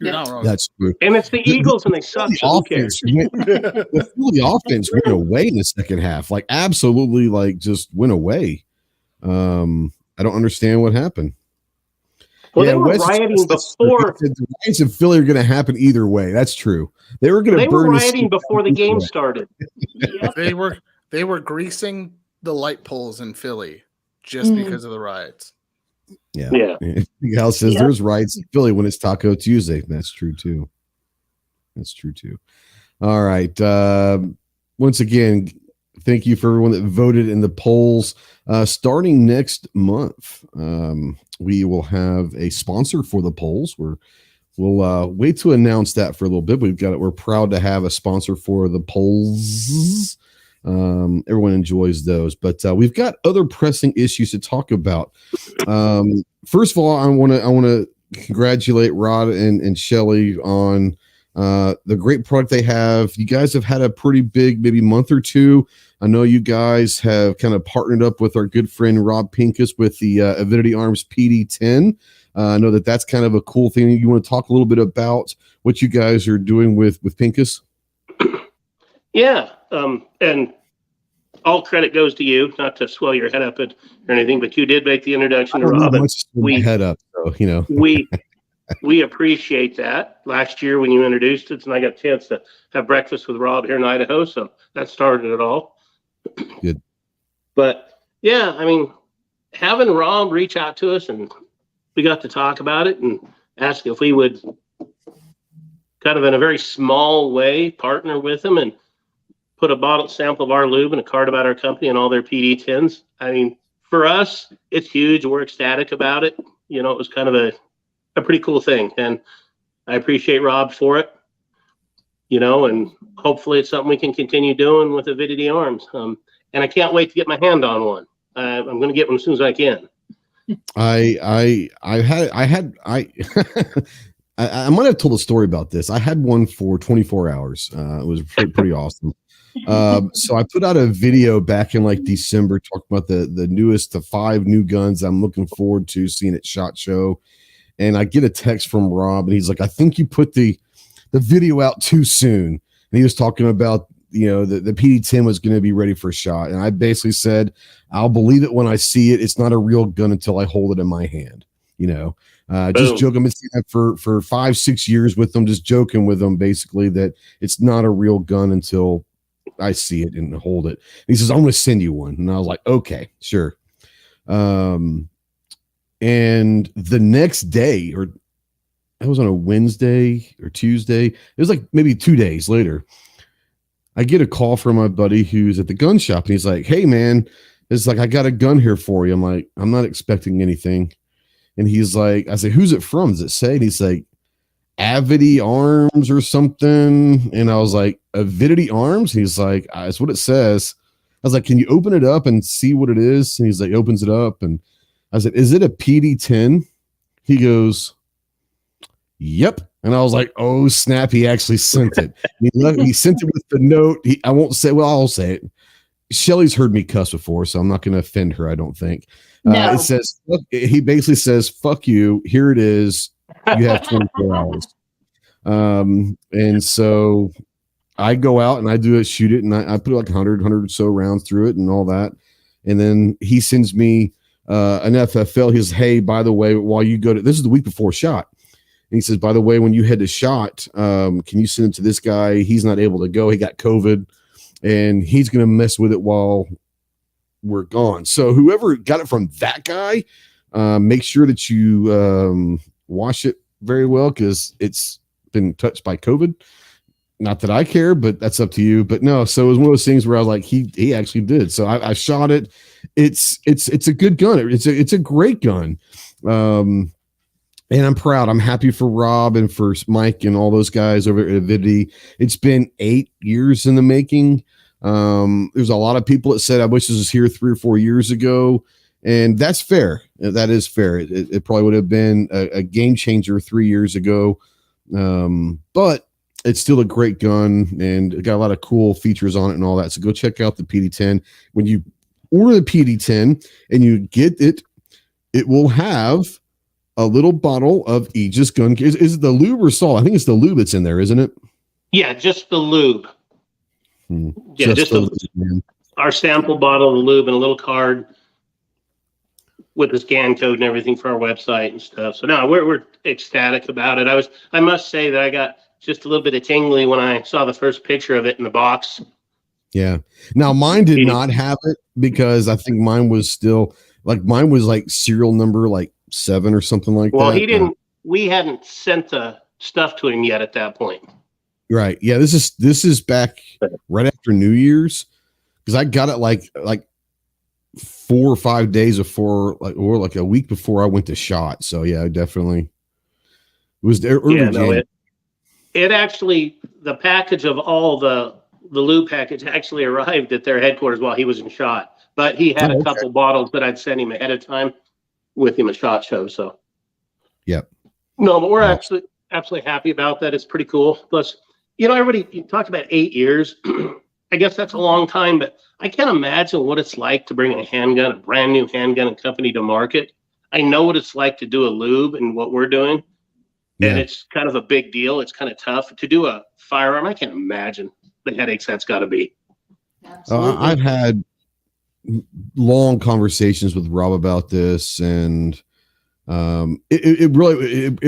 You're not wrong. That's true. And it's the Eagles, and they suck. So who cares? The offense went away in the second half. Like absolutely, like just went away. I don't understand what happened. Well, they were rioting before. The riots in Philly are going to happen either way. That's true. They were going to. They were rioting before the game started. They were greasing the light poles in Philly just because of the riots. Yeah. Gal says there's riots in Philly when it's Taco Tuesday. That's true too. All right. Once again, thank you for everyone that voted in the polls. Starting next month, we will have a sponsor for the polls. We'll wait to announce that for a little bit. We're proud to have a sponsor for the polls. Everyone enjoys those, but we've got other pressing issues to talk about. First of all, I want to congratulate Rod and Shelly on the great product they have. You guys have had a pretty big, maybe month or two. I know you guys have kind of partnered up with our good friend Rob Pincus with the Avidity Arms PD10. I know that's kind of a cool thing. You want to talk a little bit about what you guys are doing with Pincus? Yeah, and all credit goes to you, not to swell your head up or anything, but you did make the introduction to Rob. Head up, so, you know. we appreciate that. Last year when you introduced it, and I got a chance to have breakfast with Rob here in Idaho, so that started it all. Good. But yeah, I mean, having Rob reach out to us, and we got to talk about it and ask if we would kind of in a very small way partner with him and put a bottle sample of our lube and a card about our company and all their PD10s. I mean, for us, it's huge. We're ecstatic about it. You know, it was kind of a pretty cool thing. And I appreciate Rob for it, you know, and hopefully it's something we can continue doing with Avidity Arms. And I can't wait to get my hand on one. I'm going to get one as soon as I can. I might have told a story about this. I had one for 24 hours. It was pretty awesome. So I put out a video back in like December talking about the newest, the 5 new guns I'm looking forward to seeing at SHOT Show. And I get a text from Rob, and he's like, I think you put the video out too soon. And he was talking about, you know, the PD10 was going to be ready for SHOT. And I basically said, I'll believe it when I see it. It's not a real gun until I hold it in my hand, you know. Just joking. I've been saying that for 5-6 years with them, just joking with them basically that it's not a real gun until I see it and hold it. And he says, I'm going to send you one. And I was like, okay, sure. And the next day, or it was on a Wednesday or Tuesday, it was like maybe 2 days later, I get a call from my buddy who's at the gun shop, and he's like, hey man, it's like, I got a gun here for you. I'm like, I'm not expecting anything. And he's like, I said, who's it from? Does it say? And he's like, Avidity Arms or something. And I was like, Avidity Arms? And he's like, that's what it says. I was like, can you open it up and see what it is? And he's like, opens it up. And I said, is it a PD10? He goes, yep. And I was like, oh snap, he actually sent it. He sent it with the note. I won't say, well, I'll say it. Shelly's heard me cuss before, so I'm not going to offend her, I don't think. No. It says, he basically says, fuck you, here it is. You have 24 hours. And so I go out and I do it, shoot it, and I put like 100 or so rounds through it and all that. And then he sends me an FFL. He says, hey, by the way, while you go to, this is the week before SHOT. And he says, by the way, when you head to SHOT, can you send it to this guy? He's not able to go. He got COVID, and he's going to mess with it while we're gone. So whoever got it from that guy, make sure that you wash it very well, because it's been touched by COVID. Not that I care, but that's up to you. But no, so it was one of those things where I was like, he actually did. So I shot it. It's a good gun. It's a great gun. And I'm proud. I'm happy for Rob and for Mike and all those guys over at Avidity. It's been 8 years in the making. There's a lot of people that said, I wish this was here 3 or 4 years ago. And that's fair. That is fair. It probably would have been a game changer 3 years ago. But it's still a great gun, and it got a lot of cool features on it and all that. So go check out the PD10. When you order the PD10 and you get it, it will have a little bottle of Aegis gun. Is it the lube or salt? I think it's the lube that's in there, isn't it? Yeah, just the lube. Yeah, just the lube, our sample bottle of the lube and a little card with the scan code and everything for our website and stuff. So no, we're ecstatic about it. I must say that I got just a little bit of tingly when I saw the first picture of it in the box. Yeah. Now mine did not have it because I think mine was still mine was like serial number 7 or something like that. Well, he didn't. We hadn't sent the stuff to him yet at that point. Right. Yeah. This is back right after New Year's because I got it like 4 or 5 days before, or like a week before I went to SHOT. So yeah, definitely it was there early. Yeah, no, it actually, the package of all the lube package actually arrived at their headquarters while he was in SHOT. But he had a couple bottles that I'd sent him ahead of time with him at SHOT show. So yep. No, but we're absolutely happy about that. It's pretty cool. Plus, everybody, you talked about 8 years. I guess that's a long time, but I can't imagine what it's like to bring a brand new handgun company to market. I know what it's like to do a lube and what we're doing. Yeah. And it's kind of a big deal. It's kind of tough to do a firearm. I can't imagine the headaches that's got to be. I've had long conversations with Rob about this, and it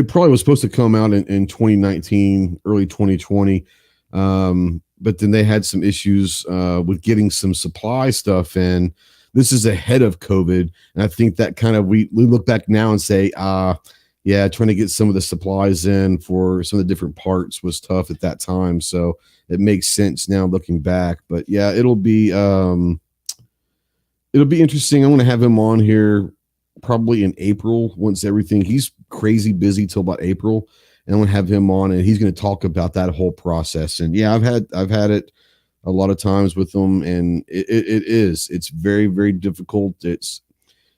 probably was supposed to come out in 2019, early 2020. But then they had some issues with getting some supply stuff in. This is ahead of COVID. And I think that kind of, we look back now and say, yeah, trying to get some of the supplies in for some of the different parts was tough at that time. So it makes sense now looking back. But yeah, it'll be interesting. I'm going to have him on here probably in April once everything, he's crazy busy till about April. And I'm going to have him on and he's going to talk about that whole process. And yeah, I've had it a lot of times with him, and it's very, very difficult. It's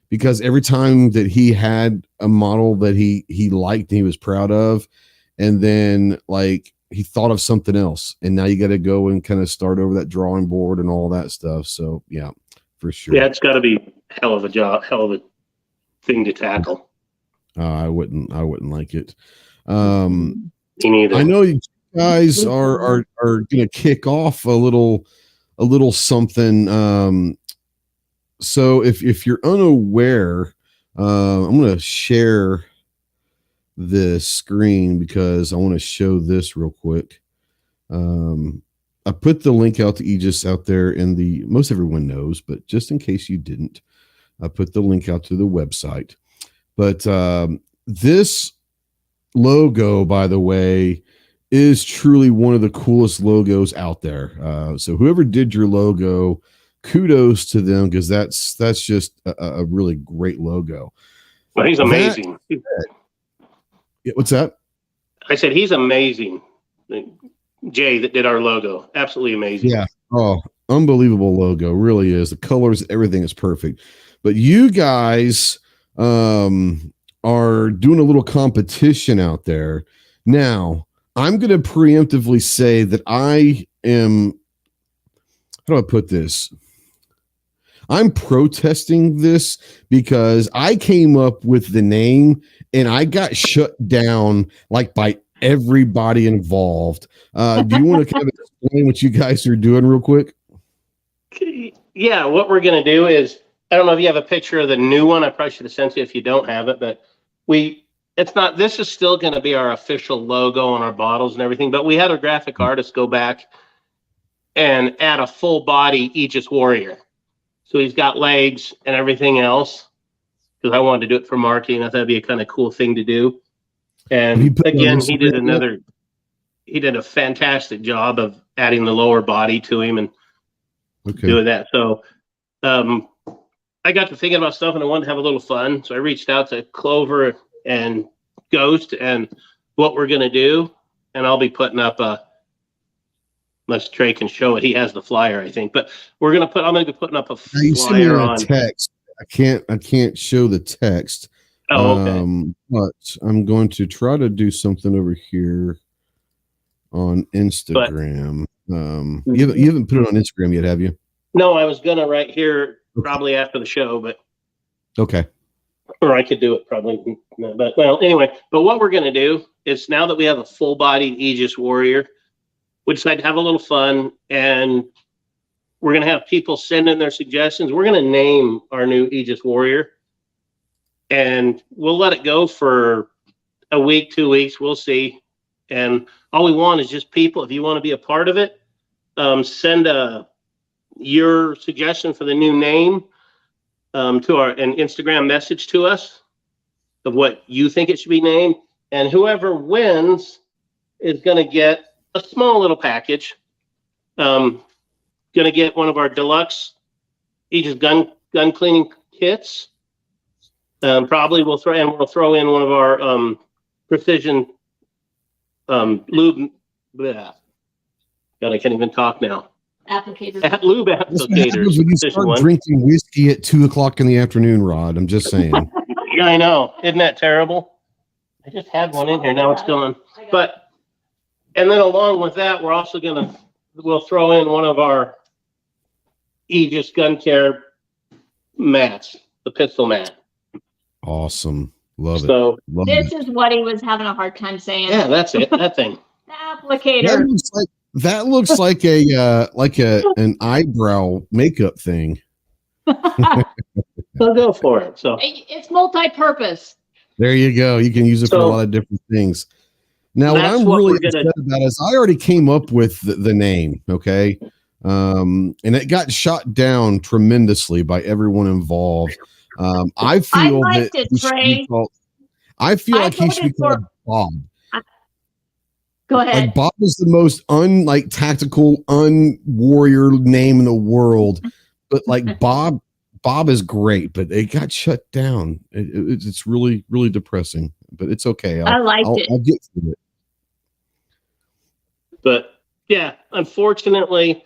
because every time that he had a model that he liked and he was proud of, and then he thought of something else, and now you got to go and kind of start over that drawing board and all that stuff. So yeah, for sure. Yeah, it's got to be hell of a job, hell of a thing to tackle. I wouldn't like it. Me neither. I know you guys are gonna kick off a little something. So if you're unaware, I'm gonna share this screen because I want to show this real quick. I put the link out to Aegis out there in the, most everyone knows, but just in case you didn't, I put the link out to the website. But this logo, by the way, is truly one of the coolest logos out there. So whoever did your logo, kudos to them, because that's just a really great logo. Well, he's amazing. Yeah, what's that? I said he's amazing. Jay that did our logo, absolutely amazing. Yeah. Oh, unbelievable logo, really is. The colors, everything is perfect. But you guys are doing a little competition out there. Now, I'm going to preemptively say that I am, how do I put this? I'm protesting this because I came up with the name and I got shut down by everybody involved. Do you want to kind of explain what you guys are doing real quick? Yeah, what we're going to do is, I don't know if you have a picture of the new one. I probably should have sent you if you don't have it, but this is still going to be our official logo on our bottles and everything, but we had a graphic artist go back and add a full body Aegis Warrior. So he's got legs and everything else, because I wanted to do it for marketing. I thought that'd be a kind of cool thing to do. And again, he did a fantastic job of adding the lower body to him and doing that. So I got to thinking about stuff and I wanted to have a little fun. So I reached out to Clover and Ghost and what we're going to do. And I'll be putting up unless Trey can show it. He has the flyer, I think. But I'm going to be putting up a flyer on text. I can't show the text. Oh, okay. But I'm going to try to do something over here on Instagram. You haven't put it on Instagram yet, have you? No, I was gonna right here probably after the show, but okay. Or I could do it probably. But well, anyway, but what we're going to do is now that we have a full-bodied Aegis warrior, we decided to have a little fun, and we're going to have people send in their suggestions. We're going to name our new Aegis warrior, and we'll let it go for a week, 2 weeks. We'll see. And all we want is just people. If you want to be a part of it, send your suggestion for the new name to an Instagram message to us of what you think it should be named. And whoever wins is going to get a small little package. Going to get one of our deluxe Aegis gun cleaning kits. Probably we'll throw in one of our precision lube. Bleh. God, I can't even talk now. Applicator. Lube applicators. When you start drinking whiskey at 2:00 in the afternoon, Rod, I'm just saying. Yeah, I know. Isn't that terrible? I just had one in here. Now it's gone. And then along with that, we're also we'll throw in one of our Aegis gun care mats, the pistol mat. Awesome. Love it. So This is what he was having a hard time saying. yeah, that's it. That thing. The applicator. That looks like an eyebrow makeup thing. So go for it. So It's multi-purpose. There you go. You can use it for a lot of different things. Now, what I'm really upset about is I already came up with the name, okay? And it got shot down tremendously by everyone involved. I feel liked it, Trey. I feel like he should be called Bob. Go ahead. Like Bob is the most tactical, warrior name in the world. But like Bob is great, but it got shut down. It's really, really depressing. But it's okay. I liked it. I'll get through it. But yeah, unfortunately,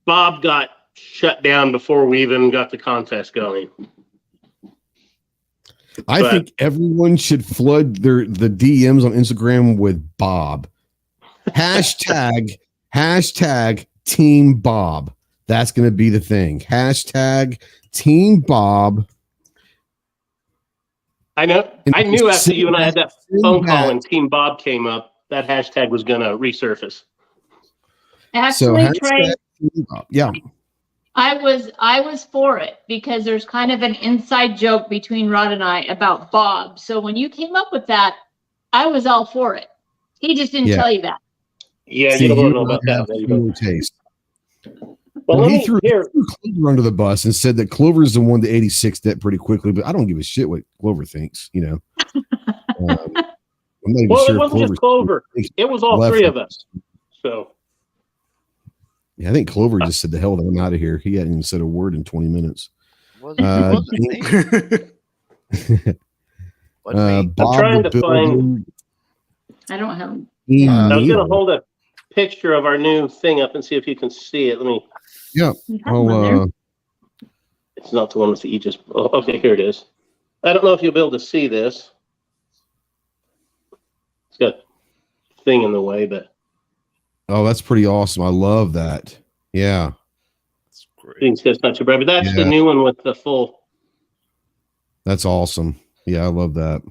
Bob got shut down before we even got the contest going. I think everyone should flood the DMs on Instagram with Bob. Hashtag Team Bob. That's going to be the thing. Hashtag Team Bob. I know. I knew after you and I had that phone call and Team Bob came up, that hashtag was going to resurface. Actually, Trey, yeah. I was for it because there's kind of an inside joke between Rod and I about Bob. So when you came up with that, I was all for it. He just didn't tell you that. Yeah, you don't know about that. Taste. Well, he threw Clover under the bus and said that Clover is the one to 86 that pretty quickly, but I don't give a shit what Clover thinks, I'm not even sure it wasn't just Clover. It was all three of us. So. Yeah, I think Clover just said, the hell with it, I'm out of here. He hadn't even said a word in 20 minutes. Wasn't me. I'm trying to find. I don't have. I was going to hold a picture of our new thing up and see if you can see it. Let me. Yeah. It's not the one with the Aegis. Oh, okay, here it is. I don't know if you'll be able to see this. It's got a thing in the way, but. Oh, that's pretty awesome. I love that. Yeah. That's great. It's not too bright, but that's the new one with the full. That's awesome. Yeah, I love that.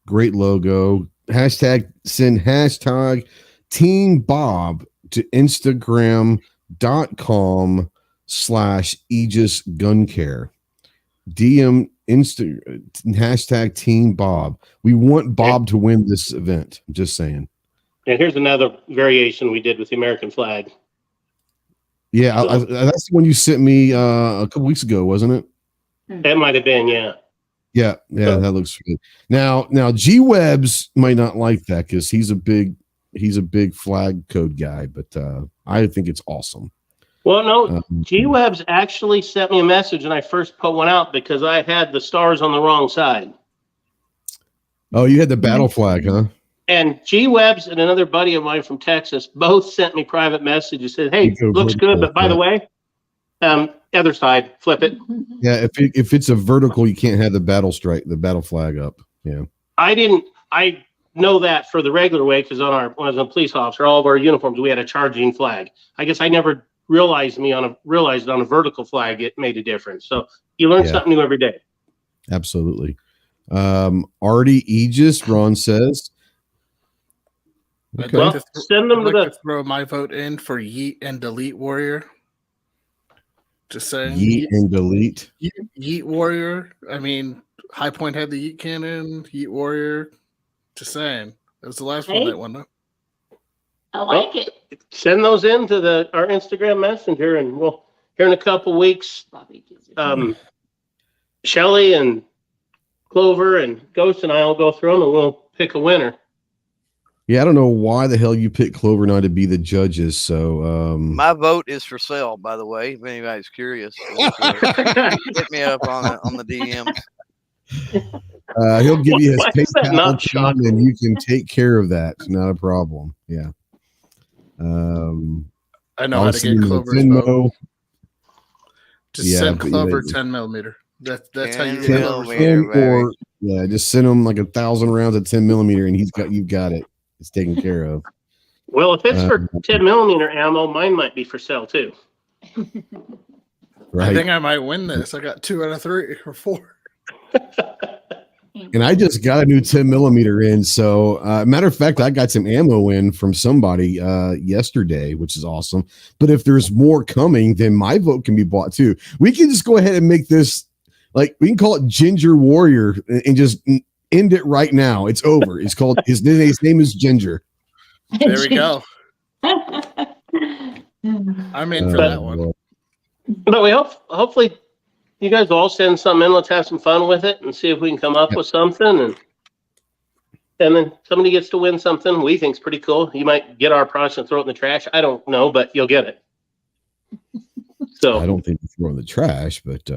Great logo. Send hashtag Team Bob to Instagram.com/Aegis Gun Care. DM hashtag Team Bob. We want Bob to win this event. I'm just saying. And here's another variation we did with the American flag. Yeah, that's the one you sent me a couple weeks ago, wasn't it? That might have been, yeah. Yeah, that looks good. Now G Webbs might not like that because he's a big flag code guy, but I think it's awesome. Well, no, G Webbs actually sent me a message, and I first put one out because I had the stars on the wrong side. Oh, you had the battle flag, huh? And G Webbs and another buddy of mine from Texas both sent me private messages. Said, "Hey, looks good, but by the way, other side, flip it." Yeah, if it's a vertical, you can't have the battle flag up. Yeah, I know that for the regular way because when I was a police officer, all of our uniforms we had a charging flag. I guess I never realized on a vertical flag it made a difference. So you learn something new every day. Absolutely. Artie Aegis, Ron says. I'd Well, like send them to throw my vote in for Yeet and Delete Warrior. Just saying. Yeet and Delete. Yeet Warrior. I mean, High Point had the Yeet Cannon. Yeet Warrior. Just saying. That was the last one that won. I like it. Send those in to our Instagram Messenger, and we'll here in a couple weeks. Shelly and Clover and Ghost and I will go through them, and we'll pick a winner. Yeah, I don't know why the hell you picked Clover and I to be the judges. So my vote is for sale, by the way. If anybody's curious, hit me up on the DM. He'll give you his PayPal, and you can take care of that. Not a problem. Yeah. I know how to get Clover's vote. Just send Clover 10 millimeter. That's how you get Clover's. Yeah, just send him like 1,000 rounds of 10 millimeter, and you've got it. It's taken care of. Well, if it's for 10 millimeter ammo, mine might be for sale too. Right. I think I might win this. I got 2 out of 3 or 4. And I just got a new 10 millimeter in. So, matter of fact, I got some ammo in from somebody yesterday, which is awesome. But if there's more coming, then my vote can be bought too. We can just go ahead and make this we can call it Ginger Warrior and just end it right now. It's over. It's called his name is Ginger. There we go. I'm in for that one. But we hopefully you guys will all send something in. Let's have some fun with it and see if we can come up with something. And then somebody gets to win something we think's pretty cool. You might get our product and throw it in the trash. I don't know, but you'll get it. So I don't think you throw in the trash, but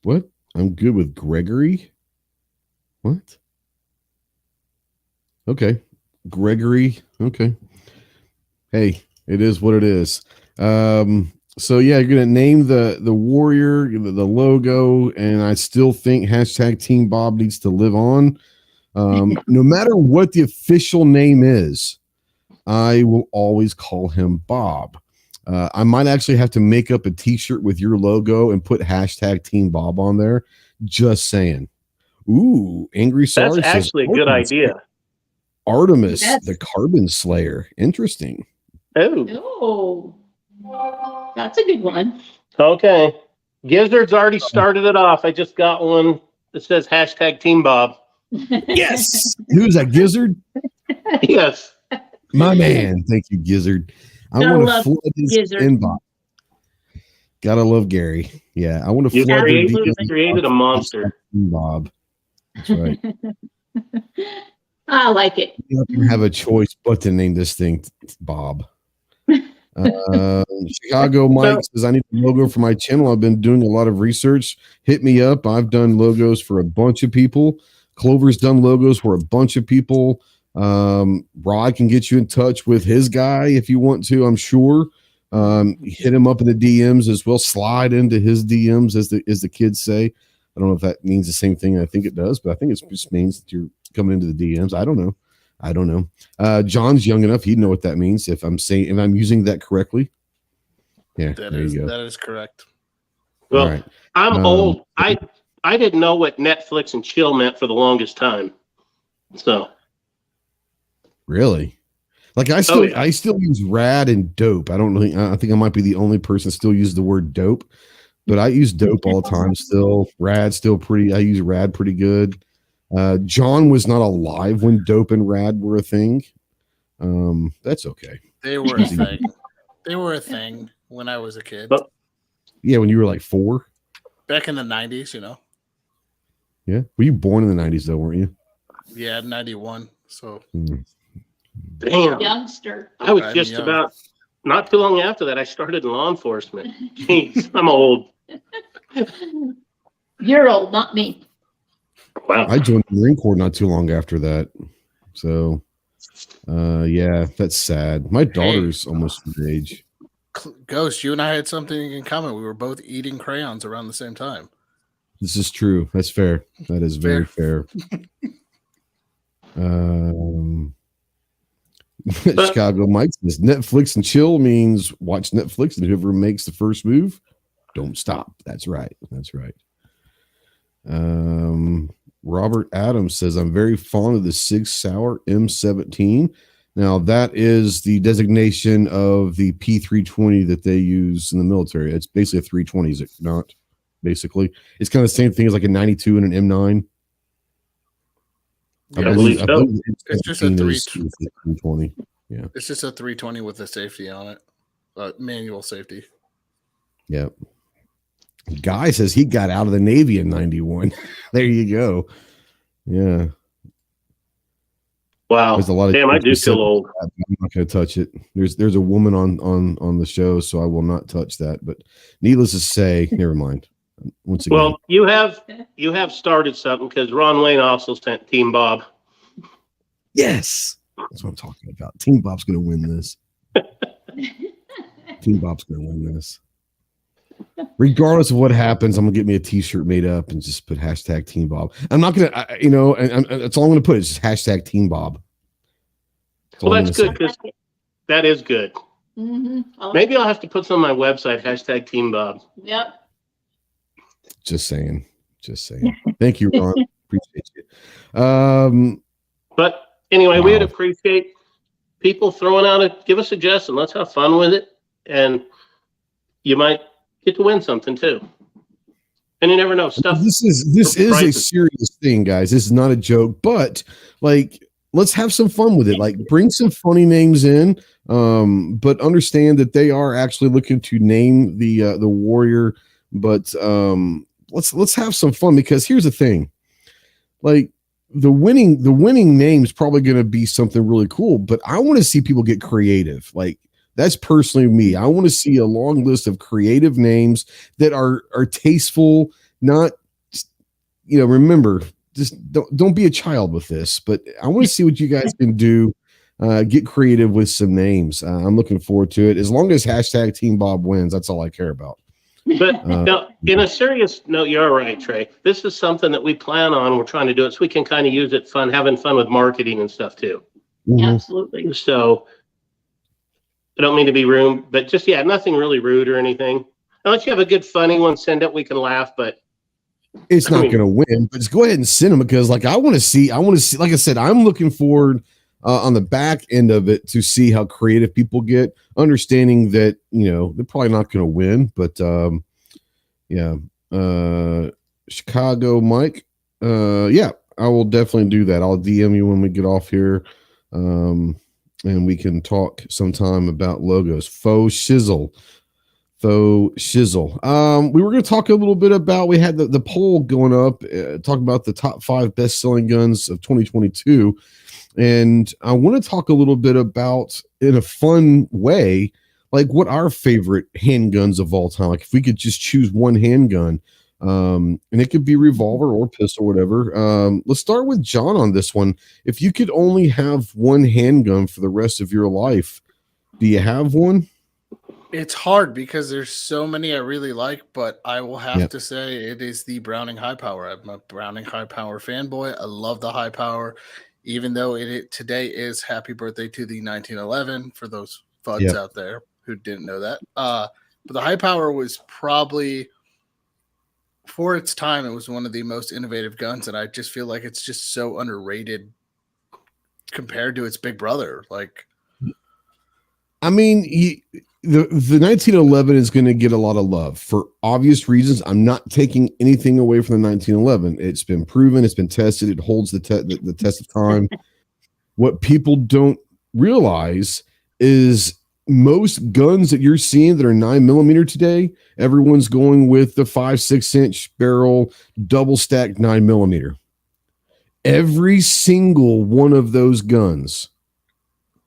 what? I'm good with Gregory. What? Okay. Gregory. Okay. Hey, it is what it is. So yeah, you're gonna name the warrior, the logo, and I still think hashtag Team Bob needs to live on. No matter what the official name is, I will always call him Bob. I might actually have to make up a t-shirt with your logo and put hashtag Team Bob on there. Just saying. Ooh, Angry Sar. That's actually a good idea. Artemis, the Carbon Slayer. Interesting. Oh, that's a good one. Okay. Gizzard's already started it off. I just got one that says hashtag Team Bob. Yes. Who's that, Gizzard? Yes. My man. Thank you, Gizzard. I want to flood his inbox. Gotta love Gary. Yeah, I want to flood you created a monster. Bob. That's right. I like it. You don't have a choice but to name this thing Bob. Chicago Mike says, I need a logo for my channel. I've been doing a lot of research. Hit me up. I've done logos for a bunch of people. Clover's done logos for a bunch of people. Rod can get you in touch with his guy if you want to, I'm sure. Hit him up in the DMs as well. Slide into his DMs, as the kids say. I don't know if that means the same thing. I think it does, but I think it just means that you're coming into the DMs. I don't know. John's young enough; he'd know what that means if I'm using that correctly. Yeah, that is correct. Well, right. I'm old. I didn't know what Netflix and chill meant for the longest time. So, really, like I still use rad and dope. I think I might be the only person still use the word dope, but I use dope all the time. Still, rad still pretty. I use rad pretty good. John was not alive when dope and rad were a thing. That's okay. They were a thing. They were a thing when I was a kid. Yeah, when you were like 4. Back in the 90s, you know. Yeah. Were you born in the 90s though, weren't you? Yeah, 91. So damn. Youngster. I was just about not too long after that I started in law enforcement. Jeez, I'm old. You're old, not me. Wow. I joined the Marine Corps not too long after that. So yeah, that's sad. My daughter's almost your age. Ghost, you and I had something in common. We were both eating crayons around the same time. This is true. That's fair. That is very fair. Chicago Mike says Netflix and chill means watch Netflix and whoever makes the first move Don't stop. That's right. That's right. Robert Adams says, I'm very fond of the Sig Sauer M17. Now, that is the designation of the P320 that they use in the military. It's basically a 320, is it not? Basically, it's kind of the same thing as like a 92 and an M9. I believe so. It's just a 320. Yeah. It's just a 320 with a safety on it, manual safety. Yep. Guy says he got out of the Navy in 91. There you go. Yeah. Wow. There's a lot of damn, I do feel old. I'm not going to touch it. There's a woman on the show, so I will not touch that. But needless to say, never mind. Once again. Well, you have started something because Ron Wayne also sent Team Bob. Yes. That's what I'm talking about. Team Bob's going to win this. Team Bob's going to win this. Regardless of what happens, I'm gonna get me a T-shirt made up and just put hashtag Team Bob. I'm not gonna, and that's all I'm gonna put is just hashtag Team Bob. Well, that's good because that is good. Mm-hmm. Maybe I'll have to put some on my website. Hashtag Team Bob. Yep. Just saying. Thank you, Ron. Appreciate you. But anyway, Wow. We'd appreciate people throwing out give a suggestion. Let's have fun with it, and you might get to win something too. And you never know. Stuff. This is a serious thing, guys. This is not a joke, but like, let's have some fun with it. Like, bring some funny names in, but understand that they are actually looking to name the warrior. But let's have some fun, because here's the thing: like, the winning name is probably going to be something really cool, but I want to see people get creative. Like, that's personally me. I want to see a long list of creative names that are tasteful. Not, remember, just don't be a child with this. But I want to see what you guys can do. Get creative with some names. I'm looking forward to it. As long as hashtag Team Bob wins, that's all I care about. But now, in a serious note, you're right, Trey. This is something that we plan on. We're trying to do it so we can kind of use it having fun with marketing and stuff too. Mm-hmm. Absolutely. So I don't mean to be rude, but just, nothing really rude or anything. Unless you have a good, funny one, send it. We can laugh, but it's not going to win. But just go ahead and send them, because, like, I want to see. Like I said, I'm looking forward on the back end of it to see how creative people get, understanding that they're probably not going to win. But Chicago Mike, I will definitely do that. I'll DM you when we get off here. And we can talk sometime about logos. Faux shizzle. We were going to talk a little bit about, we had the poll going up, talk about the top 5 best-selling guns of 2022. And I want to talk a little bit about, in a fun way, like, what our favorite handguns of all time. Like, if we could just choose one handgun, and it could be revolver or pistol, or whatever. Let's start with John on this one. If you could only have one handgun for the rest of your life, do you have one? It's hard because there's so many I really like, but I will have to say it is the Browning High Power. I'm a Browning High Power fanboy. I love the High Power, even though today is happy birthday to the 1911 for those fuds out there who didn't know that. But the High Power was probably, for its time, it was one of the most innovative guns, and I just feel like it's just so underrated compared to its big brother. Like, I mean, the 1911 is going to get a lot of love for obvious reasons. I'm not taking anything away from the 1911. It's been proven, it's been tested, it holds the test of time. What people don't realize is, most guns that you're seeing that are 9mm today, everyone's going with the 5-6 inch barrel double stacked 9mm. Every single one of those guns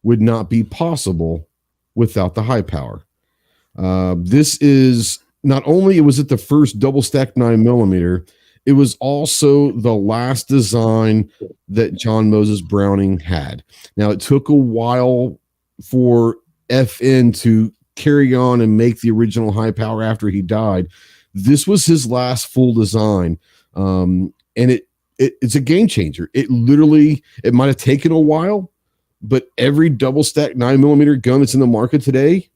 would not be possible without the High Power. This is not only was it the first double stacked 9mm, it was also the last design that John Moses Browning had. Now, it took a while for FN to carry on and make the original High Power after he died. This was his last full design. And it's a game changer. It might have taken a while, but every double stack 9mm gun that's in the market today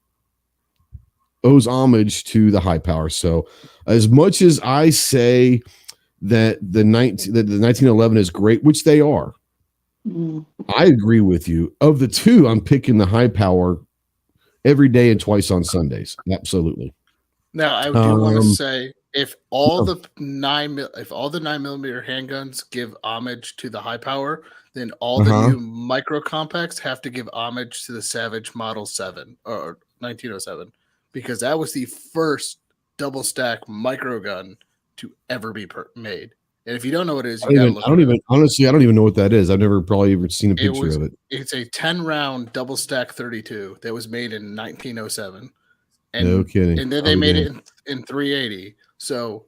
owes homage to the high power. So as much as I say that the 1911 is great, which they are, I agree with you. Of the two, I'm picking the high power every day and twice on Sundays. Absolutely. Now, I do want to say, if all the 9mm handguns give homage to the high power, then all the new micro compacts have to give homage to the Savage Model 7 or 1907, because that was the first double stack micro gun to ever be made. And if you don't know what it is, I don't even know what that is. I've never probably even seen a picture of it. It's a 10-round double stack 32 that was made in 1907. And, no kidding. And then they made it in 380. So,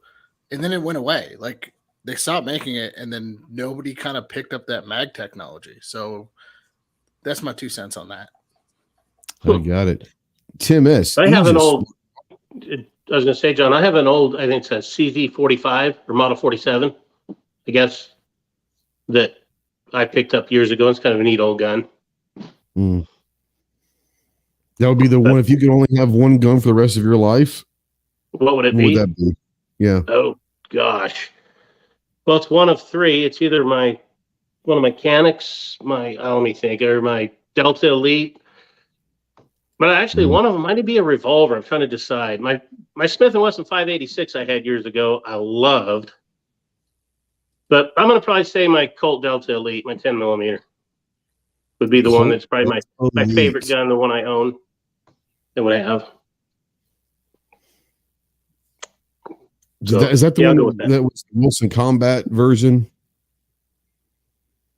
and then it went away. Like, they stopped making it, and then nobody kind of picked up that mag technology. So that's my 2 cents on that. I got it. Tim S. I have an old, I was going to say, John, I have an old, I think it's a CZ45 or Model 47, I guess, that I picked up years ago. It's kind of a neat old gun. Mm. That would be the one, if you could only have one gun for the rest of your life. What would it be? What would that be? Yeah. Oh, gosh. Well, it's one of three. It's either one of my Mechanics, let me think, or my Delta Elite. But actually, one of them might be a revolver. I'm trying to decide. My Smith & Wesson 586 I had years ago, I loved. But I'm going to probably say my Colt Delta Elite, my 10mm, would be the one that's probably my favorite gun, the one I own, and what I have. So, is that the one that was the Wilson Combat version?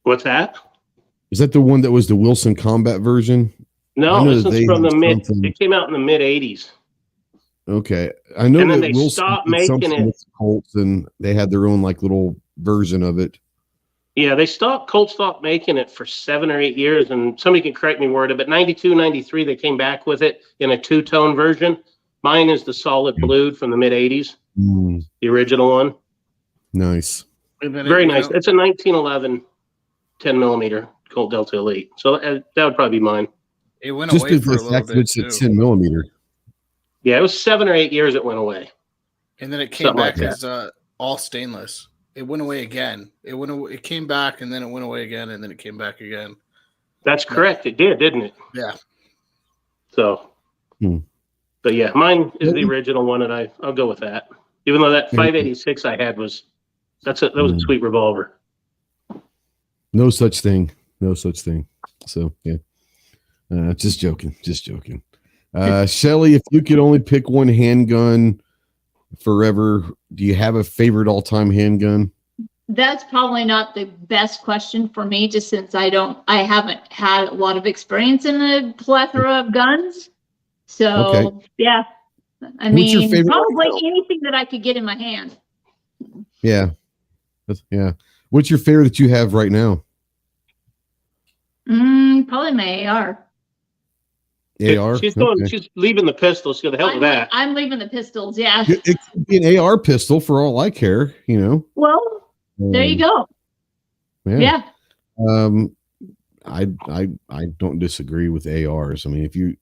What's that? Is that the one that was the Wilson Combat version? No, this is from it came out in the mid 80s. Okay. I know and then that they Wilson stopped making it. With Colts, and they had their own like little version of it. Yeah, Colt stopped making it for 7 or 8 years, and somebody can correct me word, but 92, 93, they came back with it in a 2-tone version. Mine is the solid blue from the mid 80s, the original one. Nice. Very nice. It's a 1911 10mm Colt Delta Elite. So that would probably be mine. It went away for a little bit too. 10mm. Yeah, it was 7 or 8 years it went away. And then it came back as all stainless. It went away again. It came back, and then it went away again, and then it came back again. That's correct. It did, didn't it? Yeah. So, but yeah, mine is the original one, and I'll go with that. Even though that 586 I had was a sweet revolver. No such thing. So yeah, just joking. Shelly, if you could only pick one handgun forever, do you have a favorite all-time handgun? That's probably not the best question for me, just since I haven't had a lot of experience in a plethora of guns. So yeah, I mean, probably anything that I could get in my hand. Yeah. What's your favorite that you have right now? Probably my AR. AR. She's leaving the pistol. So the hell with that. I'm leaving the pistols. Yeah. It could be an AR pistol for all I care. You know. Well, there you go. Yeah. I don't disagree with ARs. I mean, if you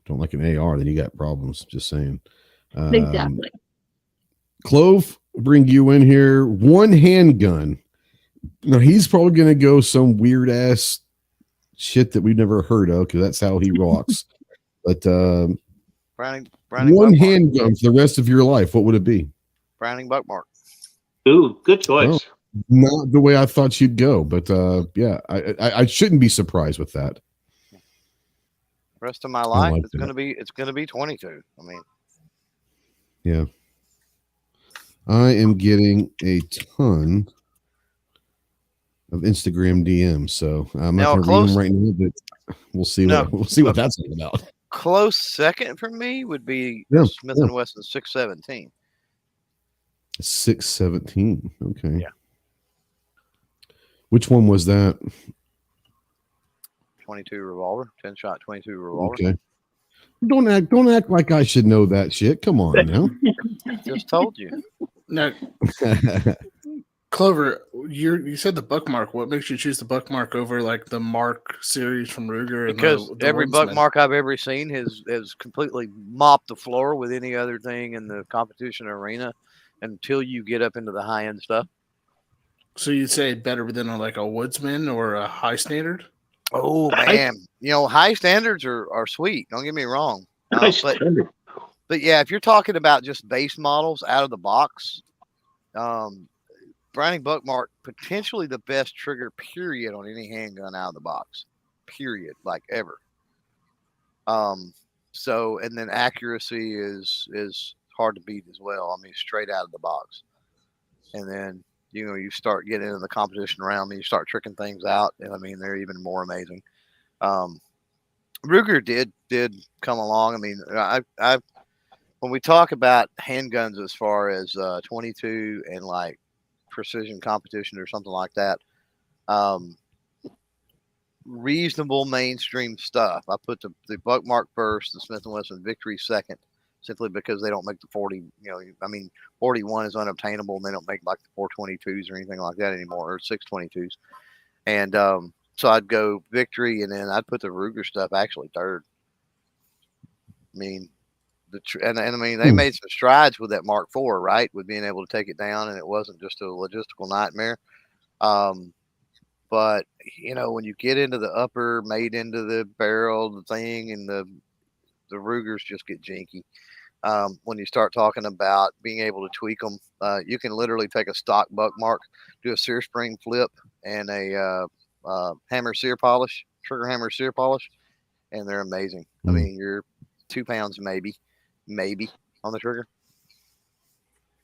don't like an AR, then you got problems. Just saying. Exactly. Clove, bring you in here. One handgun. Now he's probably going to go some weird ass shit that we've never heard of, because that's how he rocks. But Browning one handgun for the rest of your life, what would it be? Browning Buckmark. Ooh, good choice. Oh, not the way I thought you'd go, but yeah, I shouldn't be surprised with that. Rest of my life, like it's gonna be 22. I mean, yeah, I am getting a ton of Instagram DMs, so I'm not going to read them right now, but we'll see what that's all about. Close second for me would be Smith & Wesson 617. 617. Okay. Yeah. Which one was that? 22 revolver, 10-shot 22 revolver. Okay. Don't act like I should know that shit. Come on now. Just told you. No. Clover, you said the Buckmark. What makes you choose the Buckmark over like the Mark series from Ruger? Because and the every Woodsman? Buckmark I've ever seen has completely mopped the floor with any other thing in the competition arena until you get up into the high end stuff. So you'd say better than like a Woodsman or a High Standard? Oh man, high standards are sweet. Don't get me wrong. But yeah, if you're talking about just base models out of the box, Browning Buckmark, potentially the best trigger period on any handgun out of the box, period, like ever. So, and then accuracy is hard to beat as well. I mean, straight out of the box. And then, you start getting into the competition around me, you start tricking things out. And I mean, they're even more amazing. Ruger did come along. I mean, I when we talk about handguns as far as 22 and like precision competition or something like that, reasonable mainstream stuff. I put the Buckmark first, the Smith & Wesson Victory second, simply because they don't make the 40. 41 is unobtainable, and they don't make like the 422s or anything like that anymore, or 622s. And so I'd go Victory, and then I'd put the Ruger stuff actually third. I mean, they made some strides with that Mark IV, right? With being able to take it down, and it wasn't just a logistical nightmare. But when you get into the upper, made into the barrel, the thing, and the Rugers just get janky. When you start talking about being able to tweak them, you can literally take a stock Buckmark, do a sear spring flip, and a hammer sear polish, trigger hammer sear polish, and they're amazing. I mean, you're 2 pounds maybe on the trigger.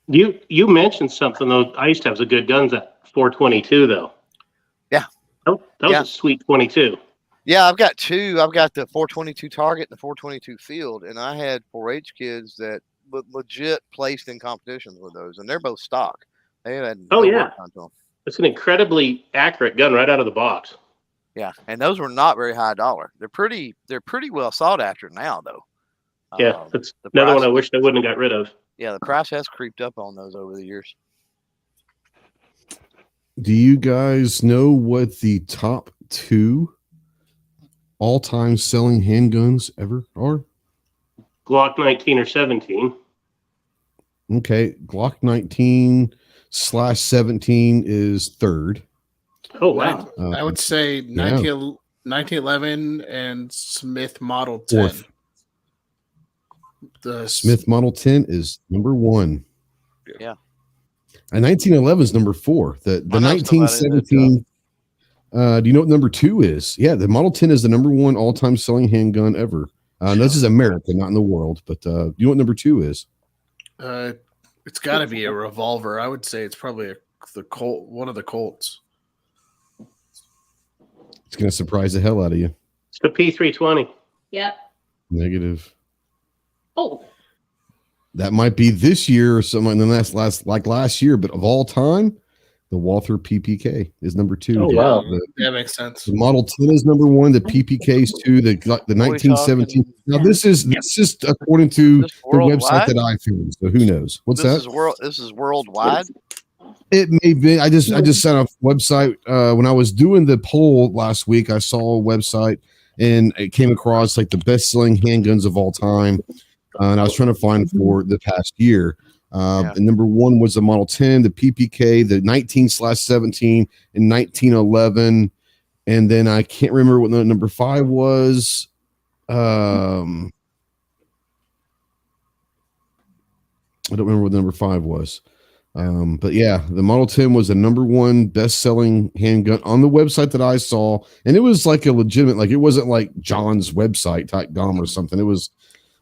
You mentioned something though. I used to have some good guns at 422 though. Yeah, that was a sweet 22. Yeah, I've got two. I've got the 422 Target and the 422 Field, and I had 4-H kids that legit placed in competitions with those, and they're both stock. They had work onto them. It's an incredibly accurate gun right out of the box. Yeah, and those were not very high dollar. They're pretty well sought after now, though. Yeah, that's another one I wish they wouldn't have got rid of. Yeah, the price has creeped up on those over the years. Do you guys know what the top 2 all-time selling handguns ever are? Glock 19 or 17. Okay, Glock 19/17 is third. Oh wow! I would say 1911 and Smith Model 10. Fourth. The Smith Model 10 is number 1. Yeah. And 1911 is number 4. The 1917. Do you know what number 2 is? Yeah, the Model 10 is the number 1 all-time selling handgun ever. This is America, not in the world. But do you know what number 2 is? It's got to be a revolver. I would say it's probably the Colt, one of the Colts. It's going to surprise the hell out of you. It's the P320. Yep. Negative. Oh. That might be this year or something. And then that's last year, but of all time, the Walther PPK is number 2. Oh, wow. That makes sense. The Model 10 is number 1. The PPK is 2. The 1917. Now this is according to the website that I found. So who knows? What's that? This is worldwide. It may be. I just sent a website when I was doing the poll last week. I saw a website and it came across like the best-selling handguns of all time, and I was trying to find for the past year. And number 1 was the Model 10, the PPK, the 19/17, and 1911, and then I can't remember what number 5 was. I don't remember what number 5 was. But yeah, the Model 10 was the number 1 best-selling handgun on the website that I saw, and it was like a legitimate, like it wasn't like John's website type GOM or something. It was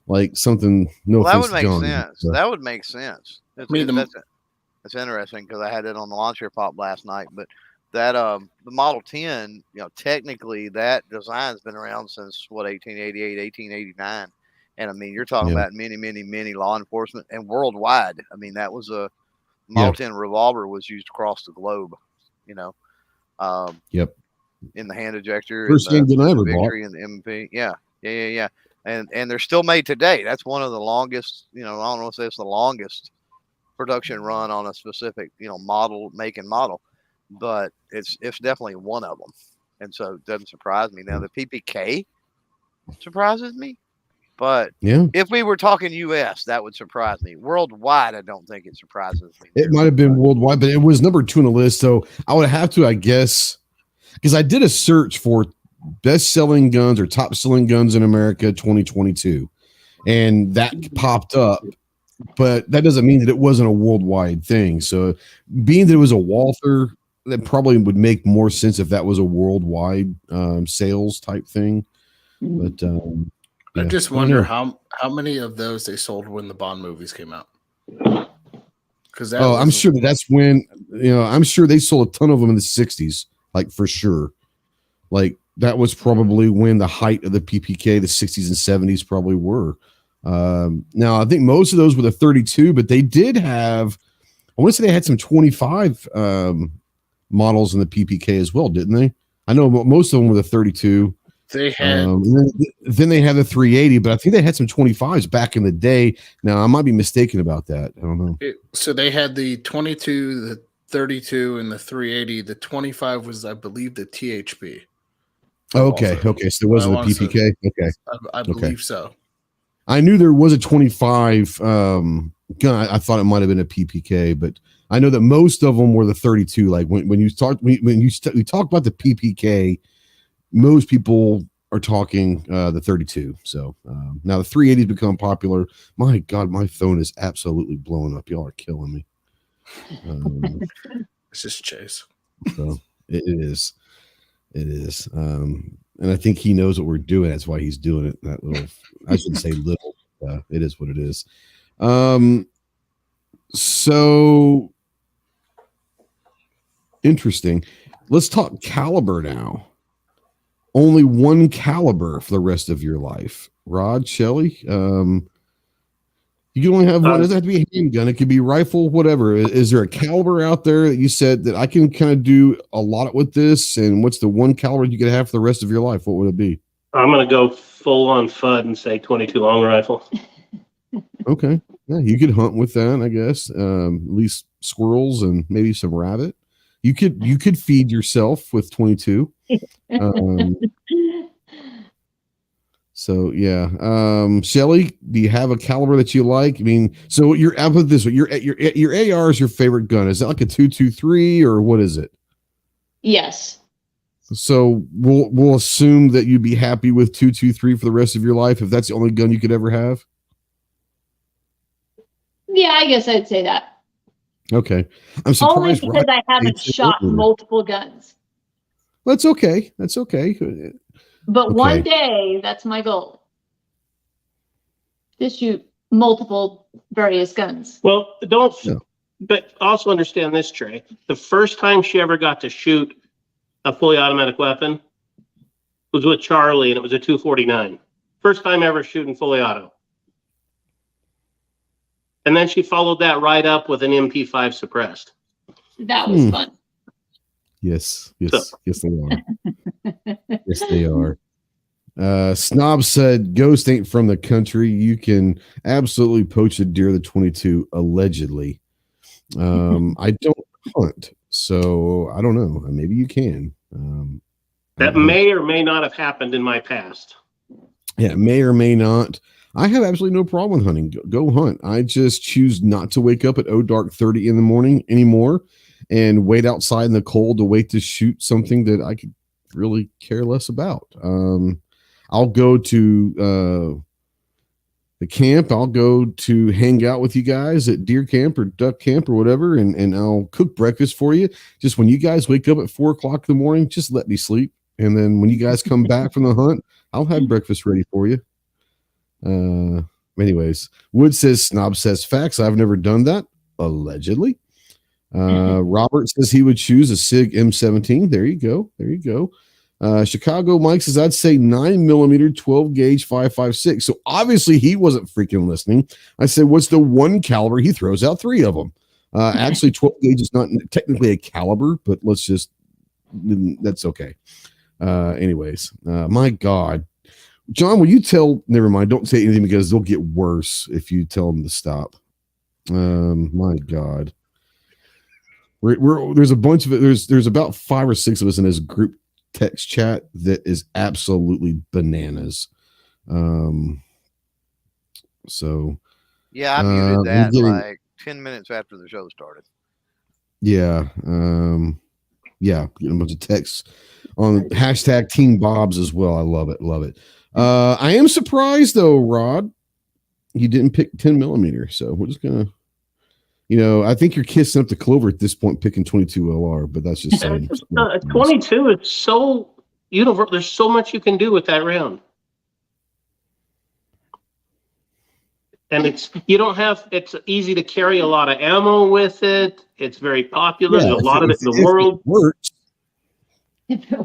like something. That would make sense. That would make sense. That's interesting because I had it on the launcher pop last night. But that the Model 10, technically that design's been around since 1888, 1889, and I mean you're talking about many law enforcement and worldwide. I mean that was a Model 10 revolver was used across the globe, in the hand ejector, first handgun I ever bought, and the MP, yeah, and they're still made today. That's one of the longest, I don't know if it's the longest production run on a specific, model, make and model. but it's definitely one of them, and so it doesn't surprise me. Now the PPK surprises me, but if we were talking U.S., that would surprise me. Worldwide, I don't think it surprises me. It might have been worldwide, but it was number 2 on the list, so I would have to, I guess, because I did a search for best-selling guns or top-selling guns in America 2022, and that popped up. But that doesn't mean that it wasn't a worldwide thing. So being that it was a Walther, that probably would make more sense if that was a worldwide sales type thing. But I just wonder how many of those they sold when the Bond movies came out. Because I'm sure that's when, I'm sure they sold a ton of them in the 60s, like for sure. Like that was probably when the height of the PPK, the 60s and 70s probably were. Now I think most of those were the 32, but they did have, I want to say they had some 25 models in the PPK as well, didn't they? I know most of them were the 32. They had then they had the 380, but I think they had some 25s back in the day. Now I might be mistaken about that. I don't know. So they had the 22, the 32, and the 380. The 25 was, I believe, the THP. Okay. So it wasn't the PPK. Okay. I believe so. I knew there was a 25 gun. I thought it might have been a PPK, but I know that most of them were the 32. Like when you talk about the PPK, most people are talking the 32. So now the 380s become popular. My God, my phone is absolutely blowing up. Y'all are killing me. It's just Chase. So it is. And I think he knows what we're doing. That's why he's doing it. That little, I shouldn't say little. It is what it is. So interesting. Let's talk caliber now. Only one caliber for the rest of your life. Rod, Shelley, you can only have one. It doesn't have to be a handgun. It could be rifle, whatever. Is there a caliber out there that you said that I can kind of do a lot with this? And what's the one caliber you could have for the rest of your life? What would it be? I'm going to go full on FUD and say 22 long rifle. Okay. Yeah, you could hunt with that, I guess. At least squirrels and maybe some rabbit. You could feed yourself with 22. So yeah, Shelley, do you have a caliber that you like? I mean, so I'll put it this way: your AR is your favorite gun. Is that like a 223 or what is it? Yes. So we'll assume that you'd be happy with 223 for the rest of your life if that's the only gun you could ever have. Yeah, I guess I'd say that. Okay, I'm surprised. Only because I haven't shot multiple guns. That's okay. That's okay. But one day, that's my goal. To shoot multiple various guns. Well, but also understand this, Trey. The first time she ever got to shoot a fully automatic weapon was with Charlie, and it was a 249. First time ever shooting fully auto. And then she followed that right up with an MP5 suppressed. That was fun. Yes, they are. Yes, they are. Snob said, Ghost ain't from the country. You can absolutely poach a deer the 22, allegedly. I don't hunt, so I don't know. Maybe you can. That may or may not have happened in my past. Yeah, may or may not. I have absolutely no problem with hunting. Go hunt. I just choose not to wake up at dark 30 in the morning anymore and wait outside in the cold to wait to shoot something that I could really care less about. I'll go to the camp. I'll go to hang out with you guys at deer camp or duck camp or whatever, and I'll cook breakfast for you. Just when you guys wake up at 4 o'clock in the morning, just let me sleep. And then when you guys come back from the hunt, I'll have breakfast ready for you. Anyways, Wood says, Snob says, facts. I've never done that, allegedly. Robert says he would choose a SIG M17. There you go. Chicago Mike says, I'd say 9mm 12 gauge 5.56. So obviously he wasn't freaking listening. I said, what's the one caliber? He throws out 3 of them. Actually 12 gauge is not technically a caliber, but that's okay. Anyways, my God, John, will you never mind. Don't say anything because they'll get worse if you tell them to stop. My God. There's a bunch of it. There's about 5 or 6 of us in this group text chat that is absolutely bananas. So yeah, I muted that getting, like 10 minutes after the show started. Yeah. Getting a bunch of texts on hashtag Team Bobs as well. I love it. Love it. I am surprised though, Rod, you didn't pick 10 millimeter. So we're just gonna, I think you're kissing up to Clover at this point, picking 22 LR, but that's just saying. 22 is so universal. There's so much you can do with that round. And it's easy to carry a lot of ammo with it. It's very popular. There's a lot of it in the world. It works.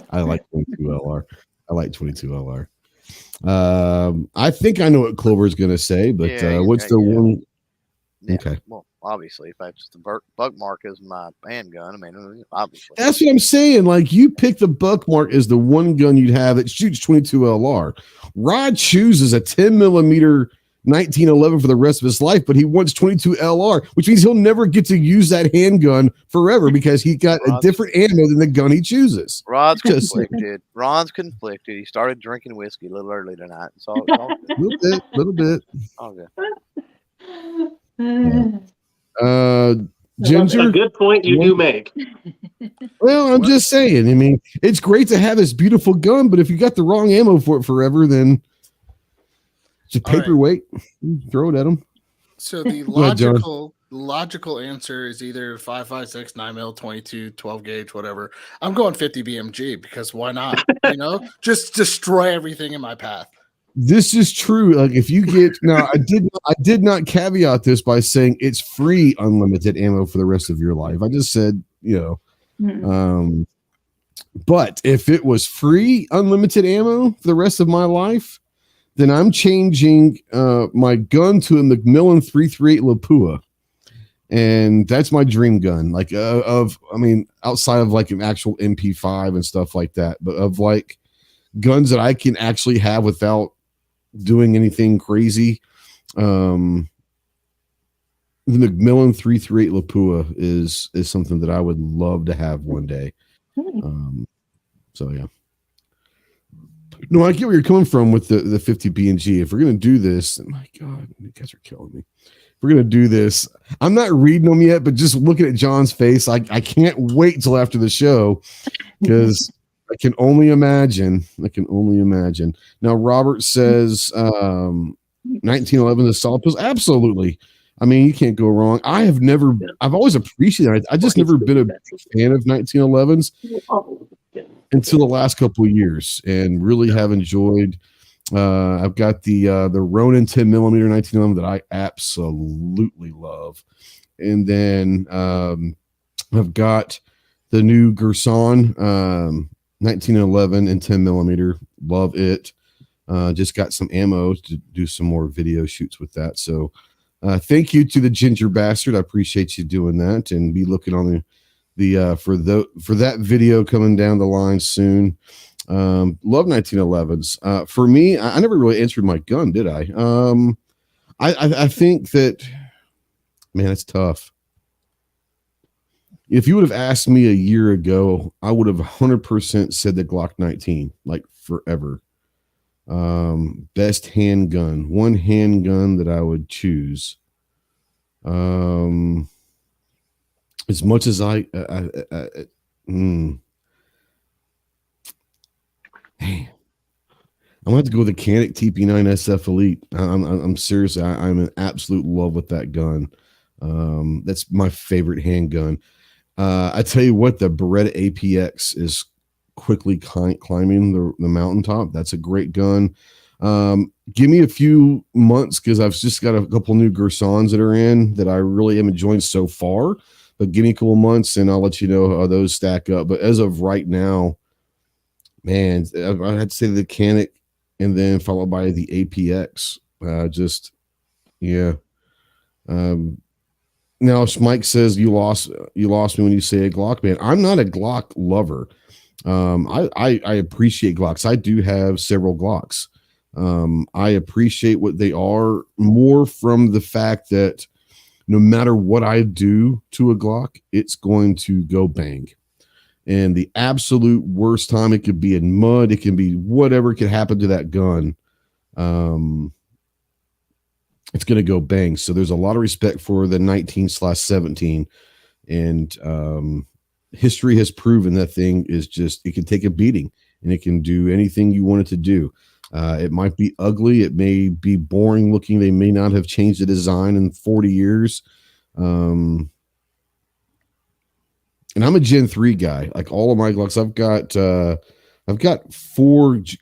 I like 22 LR. I like 22 LR. I think I know what Clover's going to say, but what's the one? Yeah. Okay. Well, obviously, if that's the buck mark is my handgun, I mean, obviously. That's what I'm saying. Like, you pick the buck mark as the one gun you'd have that shoots 22 LR. Rod chooses a 10 millimeter 1911 for the rest of his life, but he wants 22 LR, which means he'll never get to use that handgun forever because he got a different ammo than the gun he chooses. Ron's conflicted. He started drinking whiskey a little early tonight. So a little bit. Okay. Ginger, a good point you do make. Well, I'm just saying. I mean, it's great to have this beautiful gun, but if you got the wrong ammo for it forever, then it's a paperweight. Right. Throw it at them. So the logical answer is either 5.56, 9mm, 22, 12 gauge, whatever. I'm going 50 BMG because why not? Just destroy everything in my path. This is true. Like, if you get now, I did not caveat this by saying it's free unlimited ammo for the rest of your life. I just said, but if it was free unlimited ammo for the rest of my life, then I'm changing my gun to a Macmillan 338 Lapua, and that's my dream gun. Like outside of like an actual MP5 and stuff like that, but of like guns that I can actually have without doing anything crazy. The Macmillan 338 Lapua is something that I would love to have one day. So yeah. No, I get where you're coming from with the 50 B&G. If we're going to do this, my God, you guys are killing me. If we're going to do this, I'm not reading them yet, but just looking at John's face, I can't wait till after the show because I can only imagine. Now, Robert says 1911 is solid pills. Absolutely. I mean, you can't go wrong. I've always appreciated it. I just never been a fan of 1911s until the last couple of years, and really have enjoyed. I've got the Ronin 10 millimeter 1911 that I absolutely love, and then I've got the new Gerson 1911 and 10 millimeter. Love it. Just got some ammo to do some more video shoots with that. So thank you to the Ginger Bastard. I appreciate you doing that, and be looking on the for that video coming down the line soon. Love 1911s. For me, I never really answered my gun, did I? I think that, man, it's tough. If you would have asked me a year ago, I would have 100% said the Glock 19, like forever. Best handgun, one handgun that I would choose. As much as I'm gonna have to go with the Canik TP9 SF Elite. I'm seriously, I'm in absolute love with that gun. That's my favorite handgun. I tell you what, the Beretta APX is quickly climbing the mountaintop. That's a great gun. Give me a few months because I've just got a couple new Gersons that are in that I really am enjoying so far. But give me a couple months and I'll let you know how those stack up. But as of right now, man, I had to say the Canik and then followed by the APX. Now Mike says you lost me when you say a Glock, man. I'm not a Glock lover. I appreciate Glocks. I do have several Glocks. I appreciate what they are more from the fact that no matter what I do to a Glock, it's going to go bang. And the absolute worst time, it could be in mud, it can be whatever could happen to that gun. It's going to go bang. So there's a lot of respect for the 19/17, and history has proven that thing is just, it can take a beating and it can do anything you want it to do. It might be ugly. It may be boring looking. They may not have changed the design in 40 years. And I'm a Gen 3 guy. Like all of my Glocks, I've got 4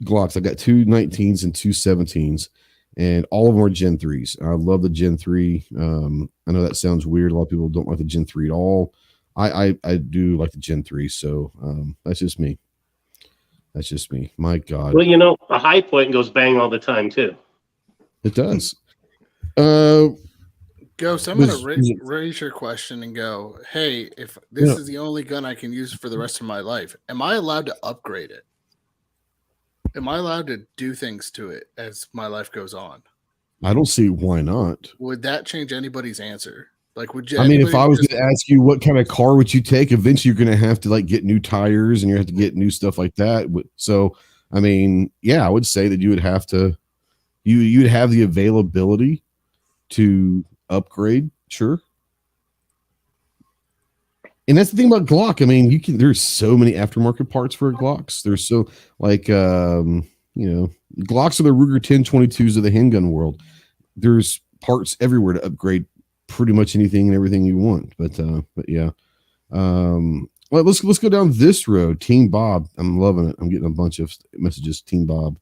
Glocks. I've got 2 19s and 2 17s, and all of them are Gen 3s. I love the Gen 3. I know that sounds weird. A lot of people don't like the Gen 3 at all. I do like the Gen 3. So that's just me. That's just me. My God. Well, you know, a high point goes bang all the time too. It does. Ghost, I'm going to raise your question and go, hey, if this is the only gun I can use for the rest of my life, am I allowed to upgrade it? Am I allowed to do things to it as my life goes on? I don't see why not. Would that change anybody's answer? Like, would you? I mean, if I was going to ask you what kind of car would you take, eventually you're going to have to like get new tires and you have to get new stuff like that. So, I mean, yeah, I would say that you would have to, you'd have the availability to upgrade, sure. And that's the thing about Glock. I mean, there's so many aftermarket parts for Glocks. There's so like Glocks are the Ruger 1022s of the handgun world. There's parts everywhere to upgrade pretty much anything and everything you want. But yeah. Well, let's go down this road. Team Bob. I'm loving it. I'm getting a bunch of messages. Team Bob.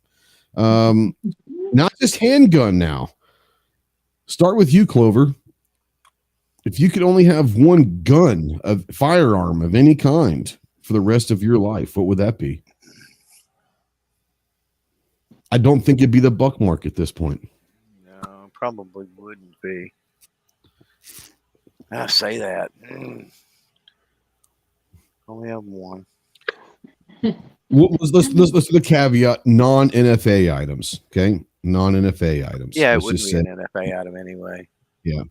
Not just handgun now. Start with you, Clover. If you could only have one gun, a firearm of any kind for the rest of your life, what would that be? I don't think it'd be the buck mark at this point. No, probably wouldn't be. I say that. Only have one. Let's do the caveat: non-NFA items. Okay, non-NFA items. Yeah, it wouldn't be an NFA item anyway. Yeah.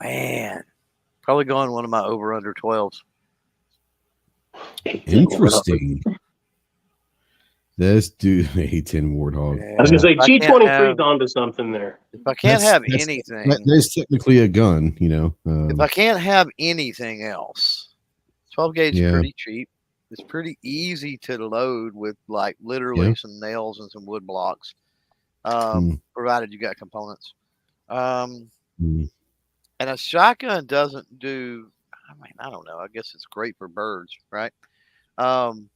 Man, probably going one of my over under 12s. Interesting. This dude, A10 Warthog. Yeah. I was gonna say G23's onto something there. If I can't have anything, there's technically a gun, you know. If I can't have anything else, 12 gauge is pretty cheap. It's pretty easy to load with like literally some nails and some wood blocks, provided you got components. And a shotgun doesn't do. I mean, I don't know. I guess it's great for birds, right? You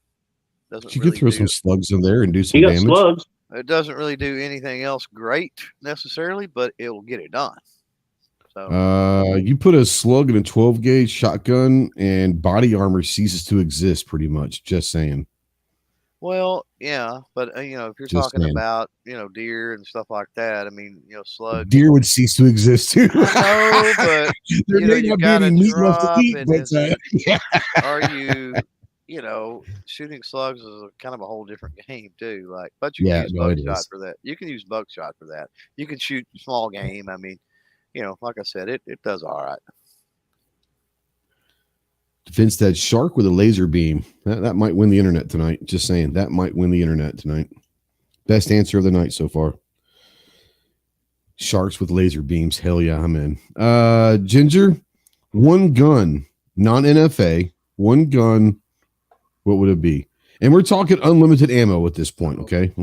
could throw some slugs in there and do some damage. Slugs. It doesn't really do anything else great necessarily, but it will get it done. So you put a slug in a 12 gauge shotgun and body armor ceases to exist pretty much. Just saying. Well, yeah, but if you're talking about deer and stuff like that, I mean, slugs. Deer would cease to exist too. No, but you got to drop and are you shooting slugs is kind of a whole different game too. Like, but you can use buckshot for that. You can use buckshot for that. You can shoot small game. I mean, like I said, it does all right. Defense that shark with a laser beam. That might win the internet tonight. Just saying, that might win the internet tonight. Best answer of the night so far. Sharks with laser beams. Hell yeah, I'm in. Ginger, one gun, non-NFA, one gun. What would it be? And we're talking unlimited ammo at this point, okay?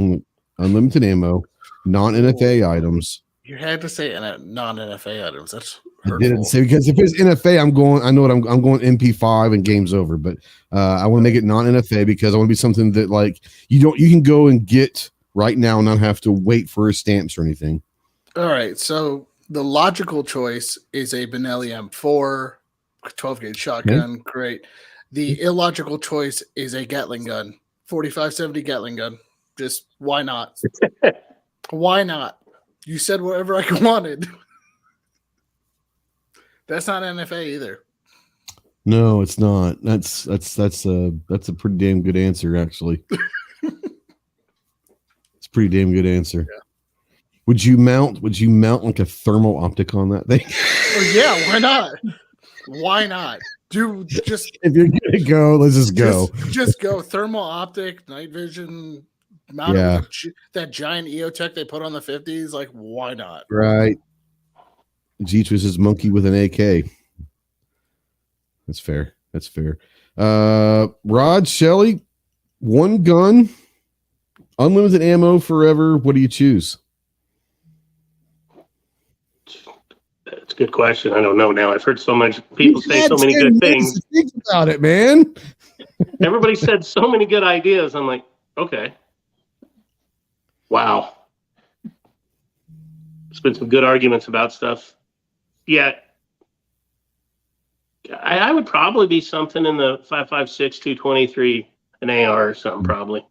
Unlimited ammo, non-NFA items. You had to say non-NFA items. That's hurtful. I didn't say, because if it's NFA, I'm going MP5 and game's over. But I want to make it non-NFA because I want to be something that like you can go and get right now and not have to wait for stamps or anything. All right. So the logical choice is a Benelli M4, 12 gauge shotgun. Okay. Great. The illogical choice is a Gatling gun, 4570 Gatling gun. Just why not? Why not? You said whatever I wanted. That's not NFA either. No, it's not. That's a pretty damn good answer, actually. It's a pretty damn good answer. Would you mount like a thermal optic on that thing? Oh, yeah, why not? Why not? Do just If you're gonna go, let's just go. Just go thermal optic, night vision, mounted with that giant EOTech they put on the 50s. Like, why not? Right. G-Twist's monkey with an AK. That's fair. That's fair. Rod, Shelley, one gun, unlimited ammo forever. What do you choose? That's a good question. I don't know now. I've heard so much people say so many good things. Think about it, man. Everybody said so many good ideas. I'm like, okay. Wow. There's been some good arguments about stuff. Yeah. I would probably be something in the 5.56, 223, an AR or something, probably.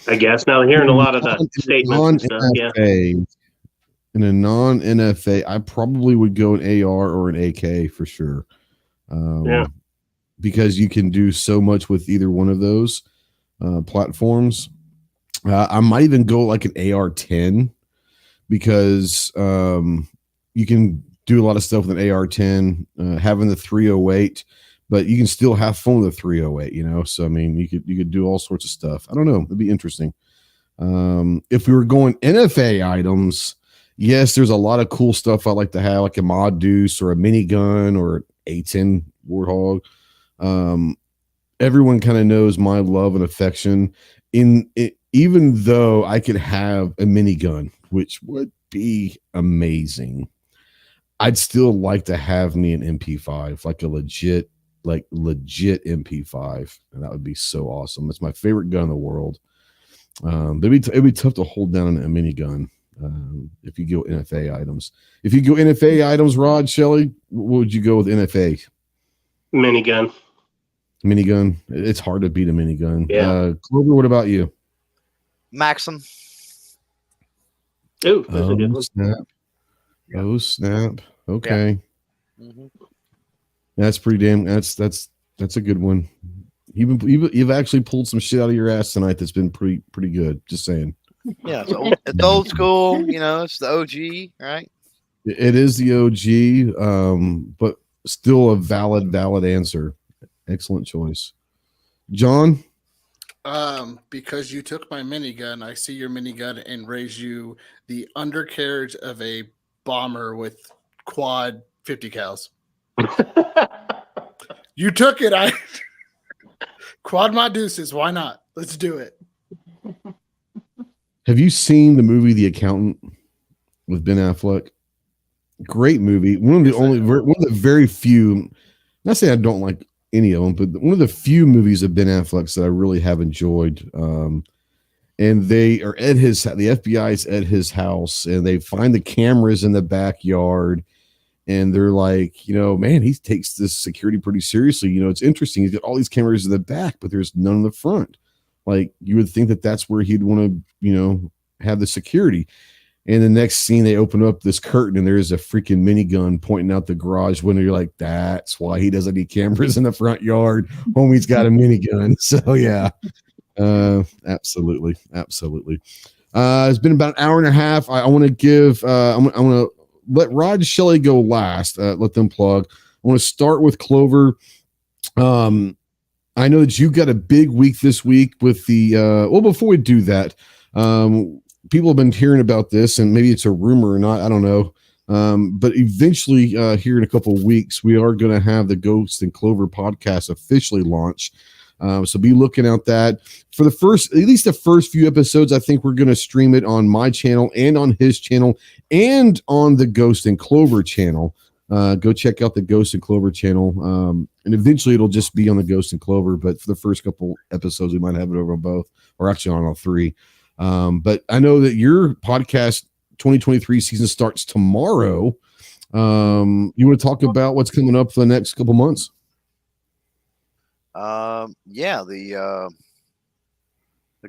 I guess. Now hearing a lot of the statements and stuff, yeah. In a non-NFA, I probably would go an AR or an AK for sure. Yeah. Because you can do so much with either one of those platforms. I might even go like an AR-10 because you can do a lot of stuff with an AR-10, having the 308, but you can still have fun with the 308, you know? So, I mean, you could do all sorts of stuff. I don't know. It'd be interesting. If we were going NFA items, yes, there's a lot of cool stuff I like to have, like a Mod Deuce or a minigun or an A10 Warthog. Everyone kind of knows my love and affection in it, even though I could have a minigun, which would be amazing. I'd still like to have me an MP5, like a legit MP5, and that would be so awesome. It's my favorite gun in the world. But it'd be tough to hold down a minigun if you go NFA items. If you go NFA items, Rod, Shelley, what would you go with NFA? Minigun. Minigun. It's hard to beat a minigun. Yeah. Clover, what about you? Maxim. Ooh, that's a good one. Snap. Oh, snap. Okay. Yeah. Mm-hmm. That's pretty damn. That's a good one. You've actually pulled some shit out of your ass tonight. That's been pretty good. Just saying. Yeah, it's old school. You know, it's the OG, right? It is the OG, but still a valid answer. Excellent choice, John. Because you took my minigun, I see your minigun and raise you the undercarriage of a bomber with quad 50 cals. You took it. Quad Mod Deuces. Why not? Let's do it. Have you seen the movie The Accountant with Ben Affleck? Great movie. One of the very few. Not saying I don't like any of them, but one of the few movies of Ben Affleck's that I really have enjoyed. And they are at the FBI's at his house, and they find the cameras in the backyard, and they're like, you know, man, he takes this security pretty seriously. You know, it's interesting. He's got all these cameras in the back, but there's none in the front. Like, you would think that that's where he'd want to, you know, have the security. And the next scene, they open up this curtain, and there's a freaking minigun pointing out the garage window. You're like, that's why he doesn't need cameras in the front yard. Homie's got a minigun. So yeah, absolutely. It's been about an hour and a half. I want to give. I'm going to let Rod, Shelley go last. Let them plug. I want to start with Clover. I know that you got a big week this week with the. Well, before we do that, people have been hearing about this, and maybe it's a rumor or not. I don't know. But eventually, here in a couple of weeks, we are going to have the Ghost and Clover podcast officially launch. So be looking out that for at least the first few episodes. I think we're going to stream it on my channel and on his channel and on the Ghost and Clover channel. Go check out the Ghost and Clover channel. And eventually it'll just be on the Ghost and Clover. But for the first couple episodes, we might have it over on both, or actually on all three. But I know that your podcast 2023 season starts tomorrow. You want to talk about what's coming up for the next couple months? Yeah, the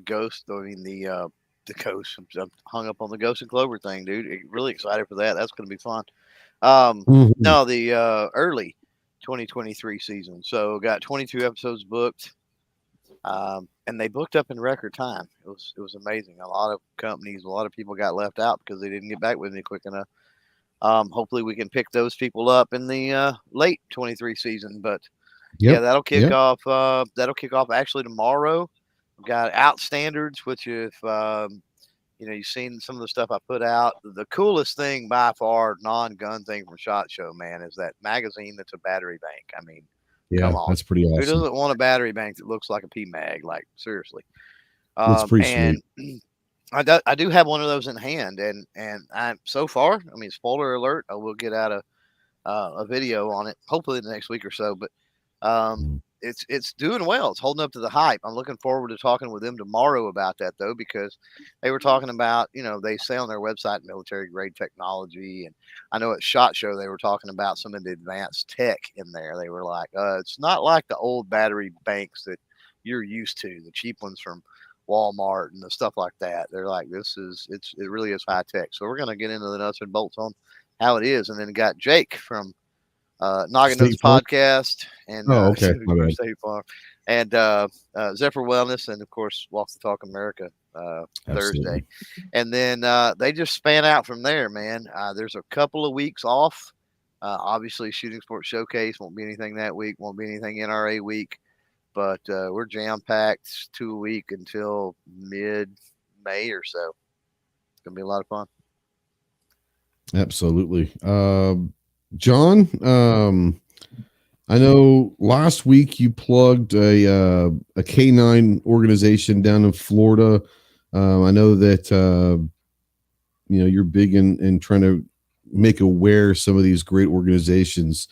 Ghost. I mean, the Ghost. I'm hung up on the Ghost and Clover thing, dude. Really excited for that. That's going to be fun. No, the early 2023 season. So got 22 episodes booked. And they booked up in record time. It was amazing. A lot of companies, a lot of people got left out because they didn't get back with me quick enough. Hopefully we can pick those people up in the late 23 season. But yeah, that'll kick off. That'll kick off actually tomorrow. We've got Outstanders, which if you've seen some of the stuff I put out. The coolest thing by far, non-gun thing from SHOT Show, man, is that magazine that's a battery bank. I mean, come on, that's pretty awesome. Who doesn't want a battery bank that looks like a PMag? Like, seriously. That's pretty sweet. I do have one of those in hand, and I'm so far. I mean, spoiler alert, I will get out a video on it hopefully in the next week or so. But it's doing well. It's holding up to the hype. I'm looking forward to talking with them tomorrow about that, though, because they were talking about, they say on their website military grade technology, and I know at SHOT Show they were talking about some of the advanced tech in there. They were like, it's not like the old battery banks that you're used to, the cheap ones from Walmart and the stuff like that. They're like, it really is high tech. So we're going to get into the nuts and bolts on how it is. And then got Jake from Noggin Notes Podcast and State Farm and Zephyr Wellness, and of course Walk the Talk America Thursday. And then they just span out from there, man. There's a couple of weeks off. Obviously Shooting Sports Showcase won't be anything that week, won't be anything NRA week. But we're jam-packed 2 week until mid-May or so. It's going to be a lot of fun. Absolutely. John, I know last week you plugged a K9 organization down in Florida. I know that, you're big in trying to make aware some of these great organizations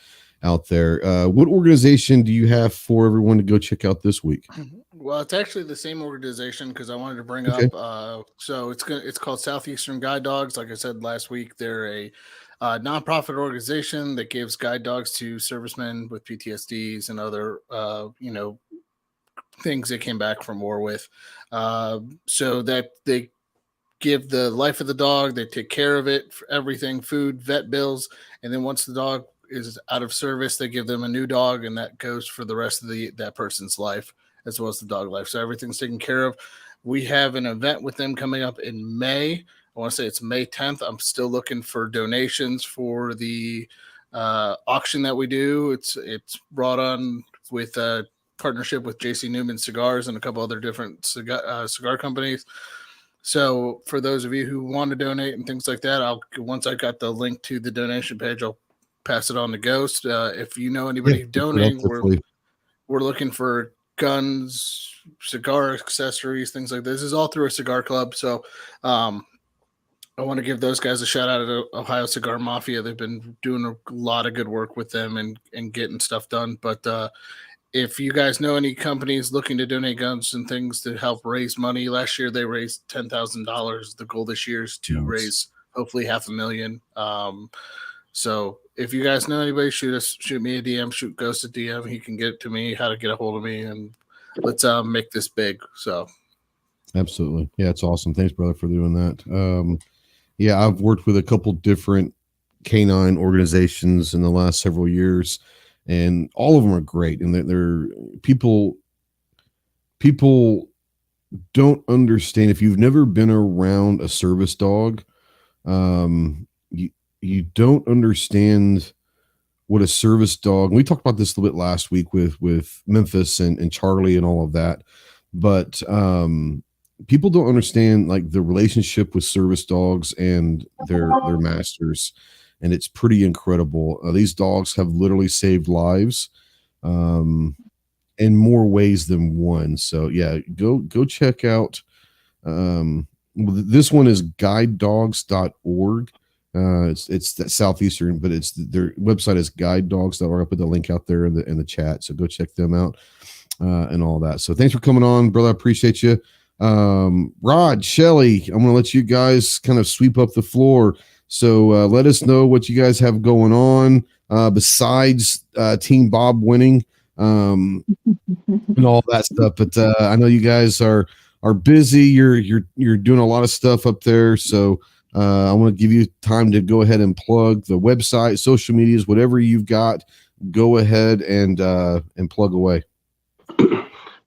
out there. What organization do you have for everyone to go check out this week? Well, it's actually the same organization because I wanted to bring up. So it's called Southeastern Guide Dogs. Like I said last week, they're a nonprofit organization that gives guide dogs to servicemen with PTSDs and other things they came back from war with. So that they give the life of the dog, they take care of it, for everything, food, vet bills, and then once the dog is out of service, they give them a new dog, and that goes for the rest of that person's life as well as the dog life. So everything's taken care of. We have an event with them coming up in May. I want to say it's May 10th. I'm still looking for donations for the auction that we do. It's brought on with a partnership with JC Newman Cigars and a couple other different cigar companies. So for those of you who want to donate and things like that, once I got the link to the donation page, I'll pass it on to Ghost. If you know anybody donating, we're looking for guns, cigar accessories, things like this. This is all through a cigar club. So I want to give those guys a shout out to Ohio Cigar Mafia. They've been doing a lot of good work with them and getting stuff done. But if you guys know any companies looking to donate guns and things to help raise money, last year they raised $10,000. The goal this year is to raise hopefully $500,000. So if you guys know anybody, shoot me a DM, shoot Ghost a DM. He can get it to me, how to get a hold of me, and let's make this big. So absolutely. Yeah, it's awesome. Thanks, brother, for doing that. Yeah, I've worked with a couple different canine organizations in the last several years, and all of them are great. And they're people don't understand. If you've never been around a service dog, you don't understand what a service dog. We talked about this a little bit last week with Memphis and Charlie and all of that, but people don't understand like the relationship with service dogs and their masters, and it's pretty incredible. These dogs have literally saved lives in more ways than one. So yeah, go check out. This one is guidedogs.org. It's that Southeastern, but their website is guidedogs.org. I'll put the link out there in the chat, so go check them out and all that. So thanks for coming on, brother. I appreciate you. Rod, Shelly, I'm gonna let you guys kind of sweep up the floor. So let us know what you guys have going on besides Team Bob winning and all that stuff. But I know you guys are busy. You're doing a lot of stuff up there, so I want to give you time to go ahead and plug the website, social medias, whatever you've got. Go ahead and plug away. All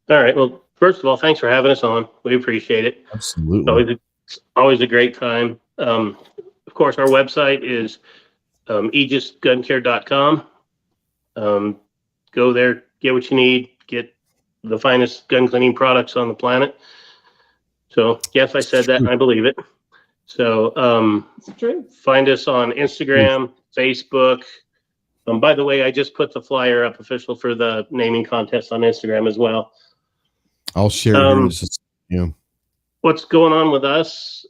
right. Well, First of all, thanks for having us on. We appreciate it. Absolutely. It's always a great time. Of course, our website is aegisguncare.com. Go there, get what you need, get the finest gun cleaning products on the planet. So, yes, I said that, and I believe it. So, It's true. find us on Instagram, Facebook. By the way, I just put the flyer up official for the naming contest on Instagram as well. I'll share it here. Just, What's going on with us?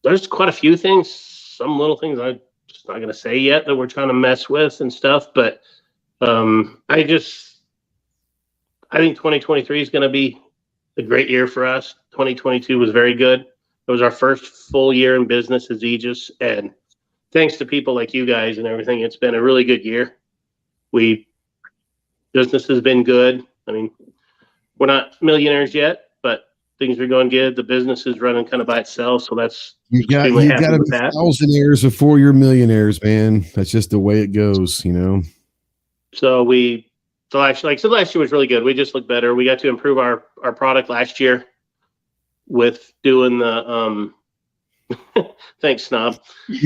There's quite a few things, some little things I'm just not going to say yet that we're trying to mess with and stuff. But I think 2023 is going to be a great year for us. 2022 was very good. It was our first full year in business as Aegis, and thanks to people like you guys and everything, it's been a really good year. Business has been good. I mean, we're not millionaires yet, but things are going good. The business is running kind of by itself, so that's you got to be thousandaires before you're millionaires, man. That's just the way it goes, So last year was really good. We just looked better. We got to improve our product last year with doing the thanks, Snob.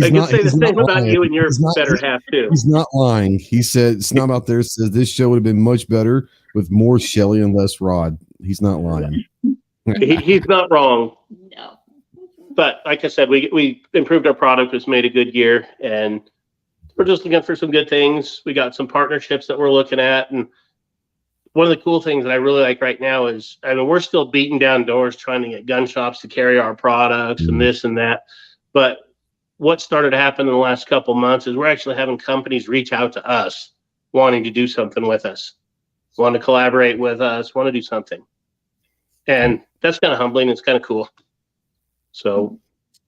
I can say the same about you and your better half too. He's not lying. He said Snob out there says this show would have been much better with more Shelly and less Rod. He's not lying. He's not wrong. No. But like I said, we improved our product, which made a good year, and we're just looking for some good things. We got some partnerships that we're looking at, and one of the cool things that I really like right now is, we're still beating down doors trying to get gun shops to carry our products and this and that. But what started to happen in the last couple months is we're actually having companies reach out to us wanting to do something with us, want to collaborate with us, want to do something. And that's kind of humbling. It's kind of cool. So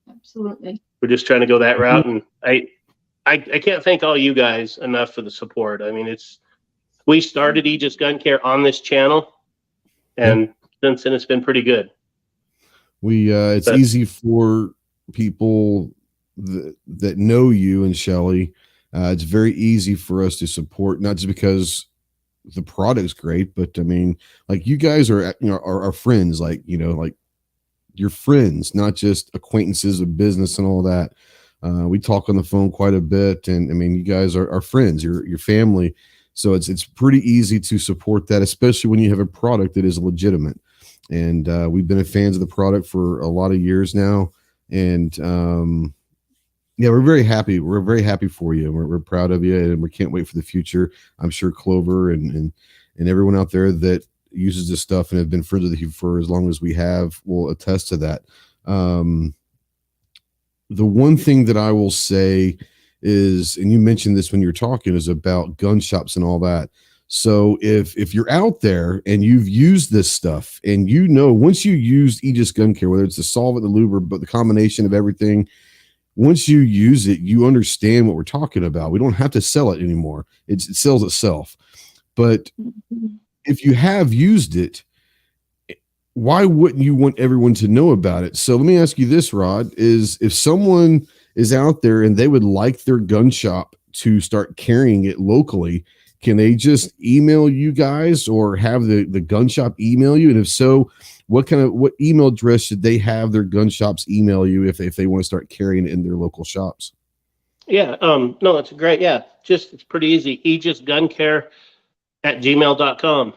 absolutely, we're just trying to go that route. And I can't thank all you guys enough for the support. I mean, we started Aegis Gun Care on this channel, and since then it's been pretty good. It's easy for people that know you and Shelly. It's very easy for us to support, not just because the product's great, but I mean, like, you guys are our friends, like you're friends, not just acquaintances of business and all that. We talk on the phone quite a bit, and I mean, you guys are friends, your family. So it's pretty easy to support that, especially when you have a product that is legitimate. And we've been fans of the product for a lot of years now. And we're very happy. We're very happy for you. We're proud of you, and we can't wait for the future. I'm sure Clover and everyone out there that uses this stuff and have been friends with you for as long as we have will attest to that. The one thing that I will say is, and you mentioned this when you were talking, is about gun shops and all that. So if you're out there and you've used this stuff, and once you use Aegis Gun Care, whether it's the solvent, the lube, but the combination of everything, once you use it, you understand what we're talking about. We don't have to sell it anymore. It sells itself. But if you have used it, why wouldn't you want everyone to know about it? So let me ask you this, Rod, is if someone is out there and they would like their gun shop to start carrying it locally, can they just email you guys or have the gun shop email you? And if so, what email address should they have their gun shops email you if they want to start carrying it in their local shops? Yeah. No, it's great. Yeah. It's pretty easy. aegisguncare@gmail.com.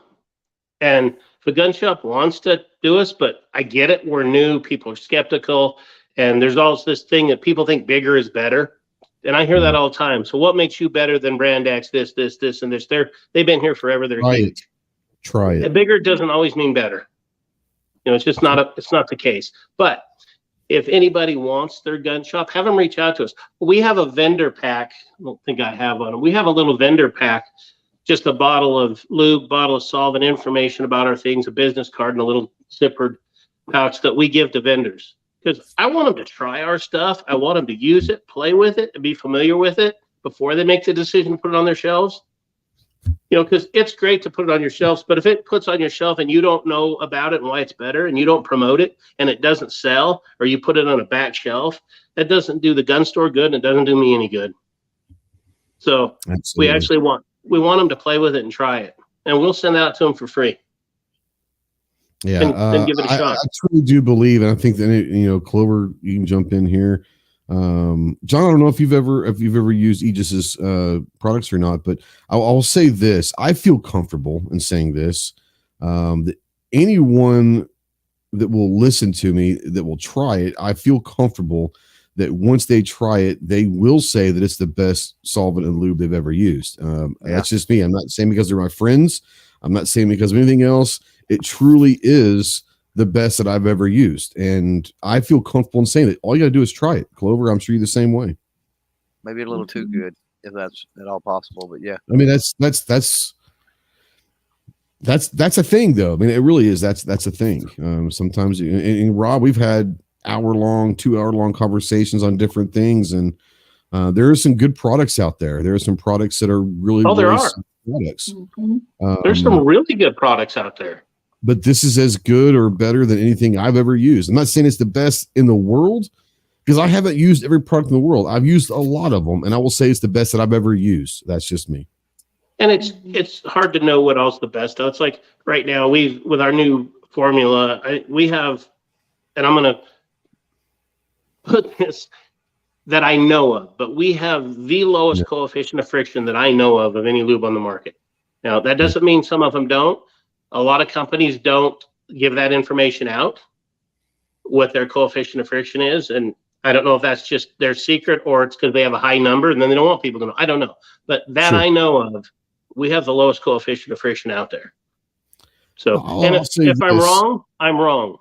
And if a gun shop wants to do us, but I get it, we're new, people are skeptical, and there's also this thing that people think bigger is better. And I hear that all the time. So what makes you better than Brand X, this, and this? They've been here forever. They're huge. Try it. Bigger doesn't always mean better. It's just it's not the case. But if anybody wants their gun shop, have them reach out to us. We have a vendor pack. I don't think I have one. We have a little vendor pack, just a bottle of lube, bottle of solvent, information about our things, a business card, and a little zippered pouch that we give to vendors. Because I want them to try our stuff. I want them to use it, play with it, and be familiar with it before they make the decision to put it on their shelves. Because it's great to put it on your shelves, but if it puts on your shelf and you don't know about it and why it's better, and you don't promote it, and it doesn't sell, or you put it on a back shelf, that doesn't do the gun store good, and it doesn't do me any good. So we want them to play with it and try it. and we'll send that out to them for free. Yeah, then give it a shot. I truly do believe, and I think that Clover, you can jump in here. John, I don't know if you've ever used Aegis's products or not, but I'll say this: I feel comfortable in saying this. That anyone that will listen to me, that will try it, I feel comfortable that once they try it, they will say that it's the best solvent and lube they've ever used. That's just me. I'm not saying because they're my friends. I'm not saying because of anything else. It truly is the best that I've ever used. And I feel comfortable in saying that. All you got to do is try it. Clover, I'm sure you're the same way. Maybe a little too good, if that's at all possible. But yeah. I mean, that's a thing, though. I mean, it really is. That's a thing. Sometimes, and Rob, we've had 2-hour-long conversations on different things, and there are some good products out there. There are some products that are really, there really are products. There's some really good products out there. But this is as good or better than anything I've ever used. I'm not saying it's the best in the world, because I haven't used every product in the world. I've used a lot of them, and I will say it's the best that I've ever used. That's just me. And it's hard to know what else the best of. It's like right now with our new formula, we have, and I'm going to put this that I know of, but we have the lowest coefficient of friction that I know of any lube on the market. Now, that doesn't mean some of them don't. A lot of companies don't give that information out, what their coefficient of friction is. And I don't know if that's just their secret or it's because they have a high number and then they don't want people to know. I don't know. But that I know of, we have the lowest coefficient of friction out there. So, and if I'm wrong, I'm wrong.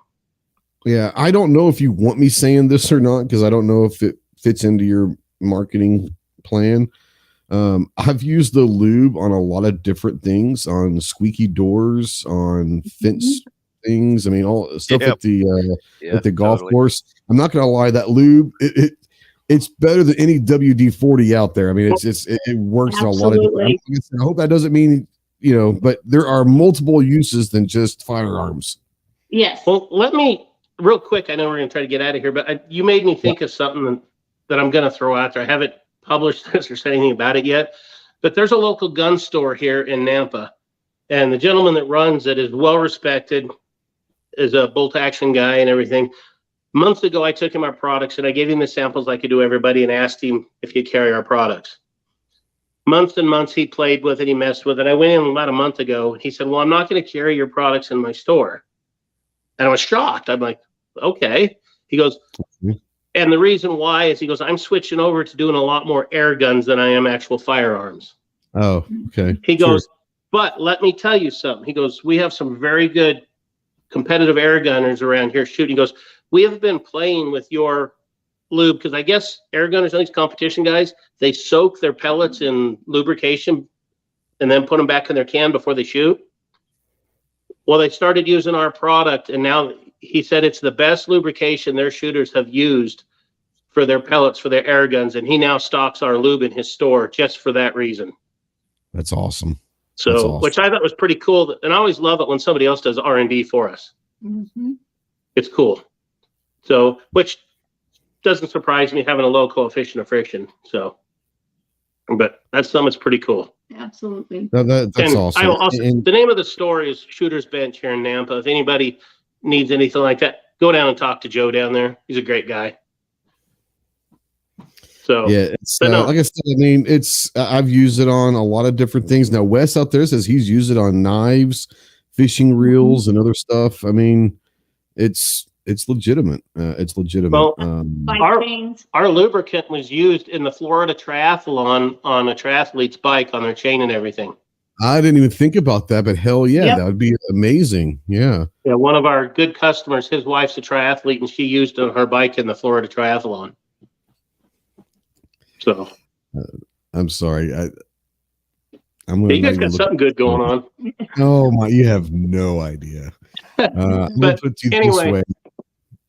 Yeah, I don't know if you want me saying this or not, because I don't know if it fits into your marketing plan. I've used the lube on a lot of different things, on squeaky doors, on fence things. I mean, all stuff at the golf course. I'm not gonna lie, that lube it's better than any WD-40 out there. I mean, it works in a lot of different. I hope that doesn't mean but there are multiple uses than just firearms. Yes. Well, let me real quick. I know we're gonna try to get out of here, but you made me think of something that I'm gonna throw out there. I haven't published this or said anything about it yet, but there's a local gun store here in Nampa, and the gentleman that runs it is well respected, is a bolt action guy and everything. Months ago, I took him our products and I gave him the samples like I do everybody and asked him if he'd carry our products. Months and months he played with it, he messed with it. I went in about a month ago. He said, "Well, I'm not going to carry your products in my store." And I was shocked. I'm like, okay. He goes, and the reason why is he goes, "I'm switching over to doing a lot more air guns than I am actual firearms." Oh, okay. He goes, "But let me tell you something." He goes, "We have some very good competitive air gunners around here shooting." He goes, "We have been playing with your lube," because I guess air gunners, at least competition guys, they soak their pellets in lubrication and then put them back in their can before they shoot. Well, they started using our product, and now he said it's the best lubrication their shooters have used for their pellets for their air guns, and he now stocks our lube in his store just for that reason. That's awesome. So, which I thought was pretty cool, and I always love it when somebody else does R&D for us. It's cool. So, which doesn't surprise me, having a low coefficient of friction. So, but that's something that's pretty cool. Absolutely. That's awesome. The name of the store is Shooter's Bench here in Nampa. If anybody needs anything like that, go down and talk to Joe down there. He's a great guy. So yeah, it's like I said, I mean, I've used it on a lot of different things. Now Wes out there says he's used it on knives, fishing reels, and other stuff. I mean, it's legitimate. It's legitimate. Well, our lubricant was used in the Florida Triathlon on a triathlete's bike on their chain and everything. I didn't even think about that, but hell yeah, that would be amazing. Yeah. Yeah, one of our good customers, his wife's a triathlete, and she used it on her bike in the Florida Triathlon. So, I'm sorry. You guys got something good going on. Oh my! You have no idea. But anyway, this way.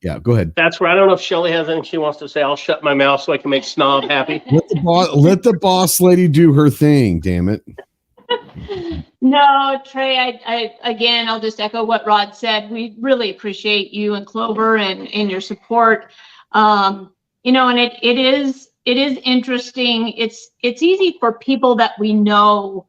Yeah, go ahead. That's where I don't know if Shelly has anything she wants to say. I'll shut my mouth so I can make Snob happy. Let the boss lady do her thing. Damn it. No, Trey, I'll just echo what Rod said. We really appreciate you and Clover and your support. And it is interesting. It's easy for people that we know,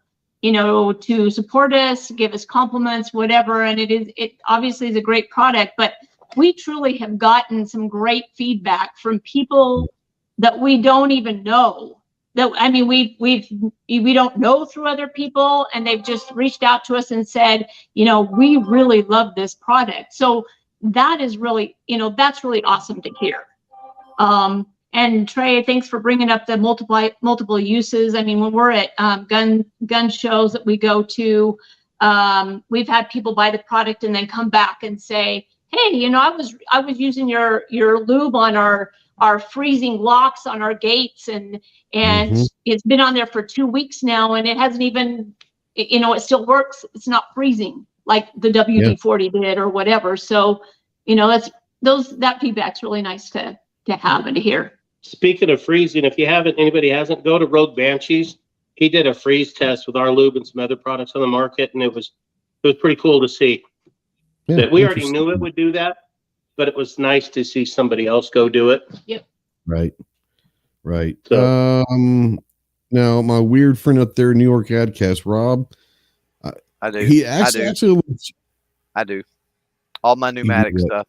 to support us, give us compliments, whatever. And it obviously is a great product, but we truly have gotten some great feedback from people that we don't even know. That, I mean, we don't know through other people, and they've just reached out to us and said, we really love this product. So that is really, that's really awesome to hear. And Trey, thanks for bringing up the multiple uses. I mean, when we're at gun shows that we go to, we've had people buy the product and then come back and say, "Hey, I was using your lube on our freezing locks on our gates, and it's been on there for 2 weeks now, and it hasn't even, it still works. It's not freezing like the WD-40 did or whatever." So, that feedback's really nice to have and to hear. Speaking of freezing, if anybody hasn't, go to Rogue Banshees. He did a freeze test with our lube and some other products on the market, and it was pretty cool to see. Yeah, that we already knew it would do that, but it was nice to see somebody else go do it. Yep. Right. So, now my weird friend up there in New York Adcast, Rob. I do. He actually I do. All my pneumatic stuff.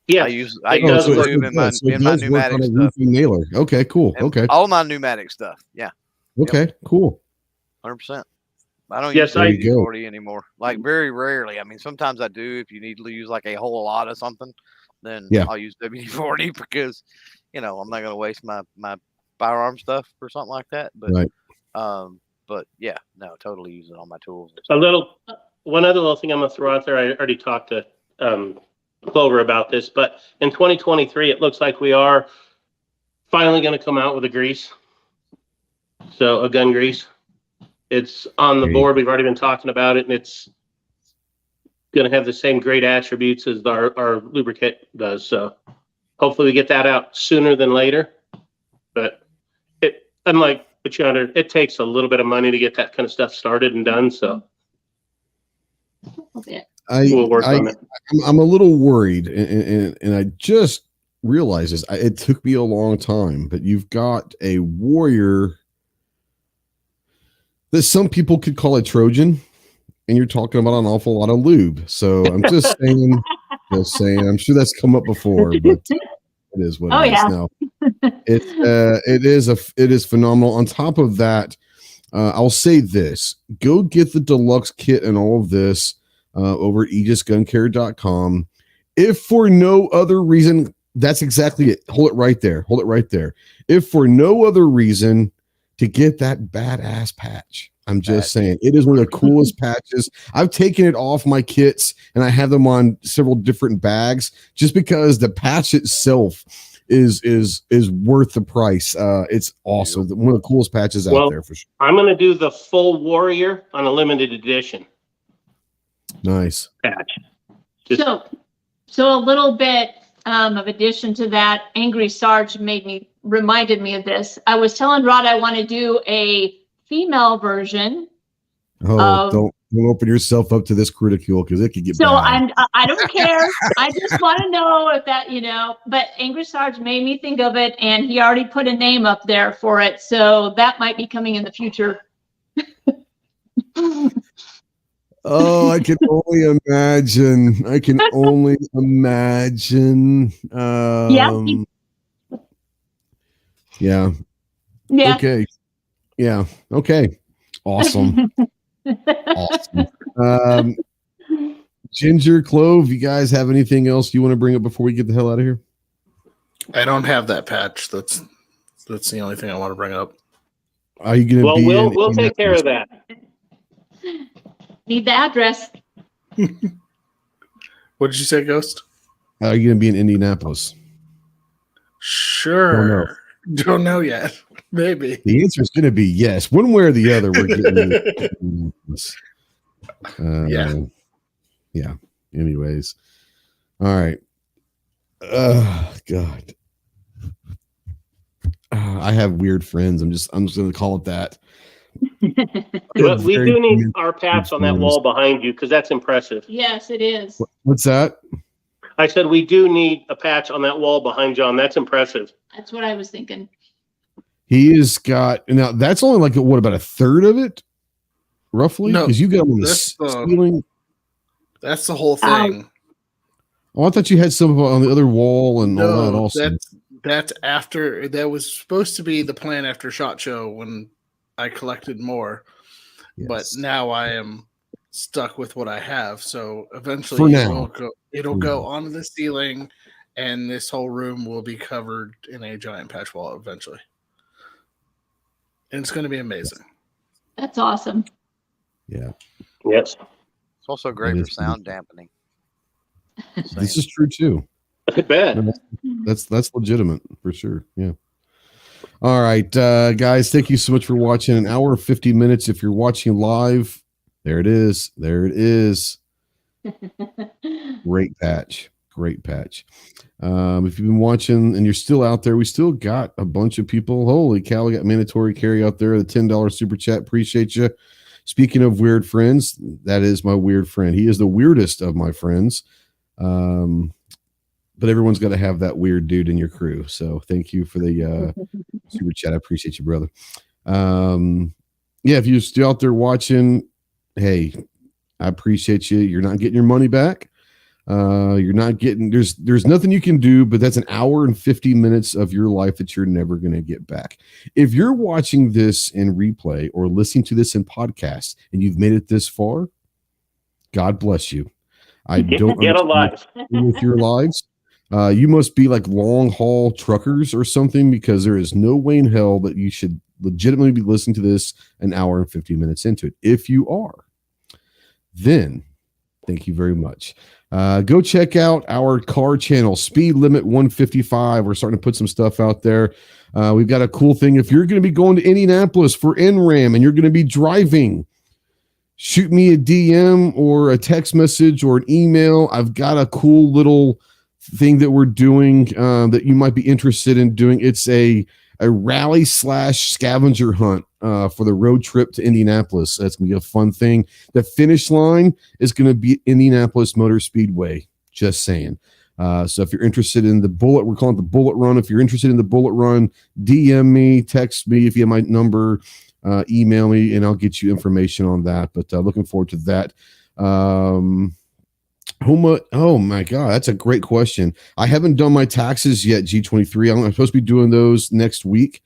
Yeah, I use lube in my pneumatic stuff. Nailer. Okay, cool. Okay. All my pneumatic stuff. Yeah. Okay, cool. 100%. I don't use WD-40 anymore. Like very rarely. I mean, sometimes I do. If you need to use like a whole lot of something, then I'll use WD-40 because, I'm not going to waste my firearm stuff for something like that. But, but yeah, no, totally use it on my tools. One other little thing I'm going to throw out there. I already talked to Clover about this, but in 2023, it looks like we are finally going to come out with a grease. So a gun grease. It's on the board. We've already been talking about it, and it's going to have the same great attributes as our lubricant does. So hopefully we get that out sooner than later. But unlike Bachata, it takes a little bit of money to get that kind of stuff started and done. So we'll work on it. I'm a little worried, and I just realized this. It took me a long time, but you've got a Warrior that some people could call a Trojan, and you're talking about an awful lot of lube. So I'm just saying, I'm sure that's come up before, but it is what it is now. It is phenomenal. On top of that, I'll say this: go get the deluxe kit and all of this over at aegisguncare.com. If for no other reason, that's exactly it. Hold it right there. If for no other reason, to get that badass patch. I'm just saying, it is one of the coolest patches. I've taken it off my kits and I have them on several different bags just because the patch itself is worth the price. It's awesome. One of the coolest patches out there for sure. I'm going to do the full Warrior on a limited edition. Nice patch. So a little bit of addition to that, Angry Sarge reminded me of this. I was telling Rod I want to do a female version. Don't open yourself up to this ridicule because it could get bad. I don't care. I just want to know if that, but Angry Sarge made me think of it, and he already put a name up there for it. So that might be coming in the future. Oh, I can only imagine. Yeah. Okay. Yeah. Okay. Awesome. Ginger, Clove, you guys have anything else you want to bring up before we get the hell out of here? I don't have that patch. That's the only thing I want to bring up. Are you going to be? We'll take care of that. Need the address. What did you say, Ghost? Are you going to be in Indianapolis? Sure. Don't know yet. Maybe. The answer is going to be yes. One way or the other, we're getting this. Yeah. Anyways. All right. God. I have weird friends. I'm just going to call it that. But we do need our patch on that wall behind you because that's impressive. Yes, it is. What's that? I said we do need a patch on that wall behind John. That's impressive. That's what I was thinking. He has got, now that's only like, what, about a third of it? roughly? No, Because you got on the that's the- ceiling. That's the whole thing. Oh, I thought you had some on the other wall and all that No, also. that's after. That was supposed to be the plan after SHOT Show when I collected more. Yes. But now I am stuck with what I have. So For eventually now. it'll go onto the ceiling, and this whole room will be covered in a giant patch wall eventually. And it's going to be amazing. That's awesome. Yeah. Yes. It's also great It for is sound dampening. This is true too. I bet. That's legitimate for sure. Yeah. All right, guys, thank you so much for watching. An hour and 50 minutes. If you're watching live, there it is. There it is. Great patch. Great patch. If you've been watching and you're still out there, we still got a bunch of people. Holy cow, we got mandatory carry out there. The $10 super chat. Appreciate you. Speaking of weird friends, that is my weird friend. He is the weirdest of my friends. But everyone's got to have that weird dude in your crew. So thank you for the super chat. I appreciate you, brother. Yeah, if you're still out there watching, hey, I appreciate you. You're not getting your money back. You're not getting, there's nothing you can do, but that's an hour and 50 minutes of your life that you're never going to get back. If you're watching this in replay or listening to this in podcast and you've made it this far, God bless you. I don't get alive with your lives. You must be like long haul truckers or something, because there is no way in hell that you should legitimately be listening to this an hour and 50 minutes into it. If you are, then thank you very much. Go check out our car channel, Speed Limit 155. We're starting to put some stuff out there. We've got a cool thing. If you're going to be going to Indianapolis for NRAM and you're going to be driving, shoot me a DM or a text message or an email. I've got a cool little thing that we're doing that you might be interested in doing. It's a rally / scavenger hunt for the road trip to Indianapolis. That's gonna be a fun thing. The finish line is gonna be Indianapolis Motor Speedway. Just saying. So if you're interested in the bullet, we're calling it the bullet run. If you're interested in the bullet run, DM me, text me if you have my number, email me, and I'll get you information on that. But looking forward to that. Oh my God, that's a great question. I haven't done my taxes yet, G23. I'm supposed to be doing those next week.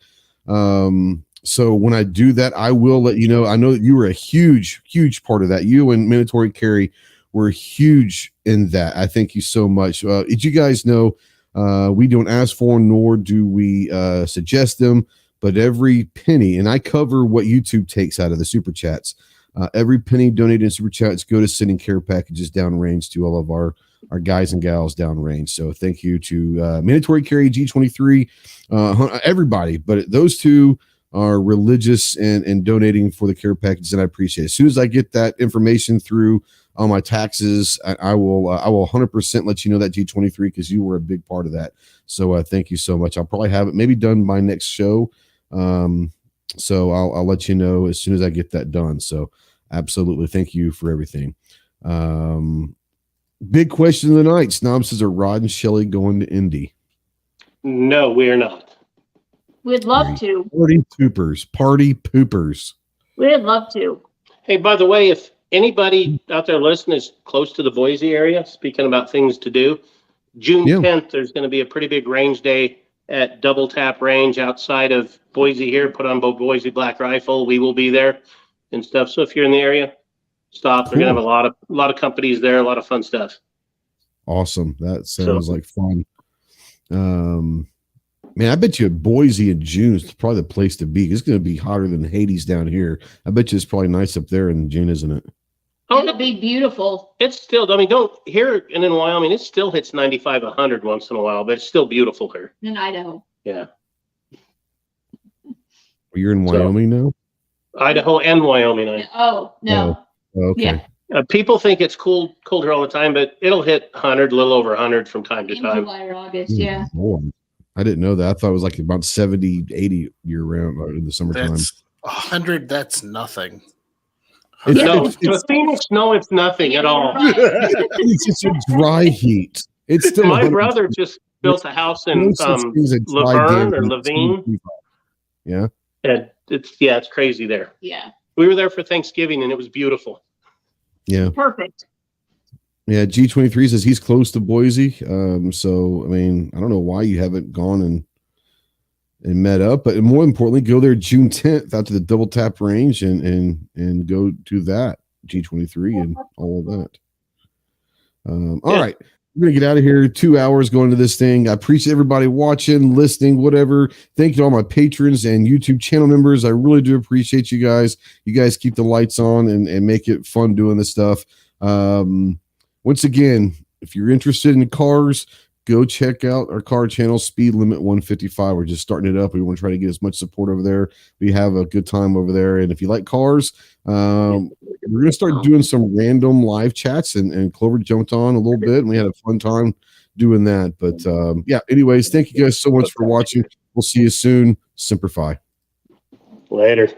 So when I do that, I will let you know. I know that you were a huge part of that. You and Mandatory Carry were huge in that. I thank you so much. As you guys know, we don't ask for nor do we suggest them, but every penny, and I cover what YouTube takes out of the super chats. Every penny donated in super chats go to sending care packages downrange to all of our guys and gals downrange. So thank you to Mandatory Carry, G23, everybody. But those two are religious and donating for the care packages, and I appreciate it. As soon as I get that information through on my taxes, I will 100% let you know that, G23, because you were a big part of that. So thank you so much. I'll probably have it maybe done by next show. So I'll let you know as soon as I get that done. So absolutely. Thank you for everything. Big question of the night. Snob says, are Rod and Shelly going to Indy? No, we're not. We'd love to. Party poopers. We'd love to. Hey, by the way, if anybody out there listening is close to the Boise area, speaking about things to do, June 10th, there's going to be a pretty big range day at Double Tap Range outside of Boise here, put on Boise Black Rifle. We will be there and stuff. So if you're in the area, stop. Cool. They're going to have a lot of companies there, a lot of fun stuff. Awesome. That sounds like fun. Man, I bet you Boise in June is probably the place to be. It's going to be hotter than Hades down here. I bet you it's probably nice up there in June, isn't it? Oh, it'll be beautiful. It's still, I mean, here and in Wyoming, it still hits 95, 100 once in a while, but it's still beautiful here. In Idaho. Yeah. You're in Wyoming now? Idaho and Wyoming. Oh, no. Oh, okay. Yeah. People think it's cold here all the time, but it'll hit 100, a little over 100 from time to time. July or August, yeah. Lord. I didn't know that. I thought it was like about 70, 80 year round in the summertime. That's 100. That's nothing. It's Phoenix, no, it's nothing at all. It's just a dry heat. It's still my brother just built a house in Laverne or Levine. Yeah. And it's crazy there. Yeah. We were there for Thanksgiving, and it was beautiful. Yeah. Perfect. Yeah. G23 says he's close to Boise. So, I mean, I don't know why you haven't gone and met up, but more importantly, go there June 10th out to the Double Tap range and go to that G23 and all of that. All right. We're going to get out of here. 2 hours going to this thing. I appreciate everybody watching, listening, whatever. Thank you to all my patrons and YouTube channel members. I really do appreciate you guys. You guys keep the lights on and make it fun doing this stuff. Once again, if you're interested in cars, go check out our car channel, Speed Limit 155. We're just starting it up. We want to try to get as much support over there. We have a good time over there. And if you like cars, we're going to start doing some random live chats, and Clover jumped on a little bit, and we had a fun time doing that. But yeah, anyways, thank you guys so much for watching. We'll see you soon. Semper Fi. Later.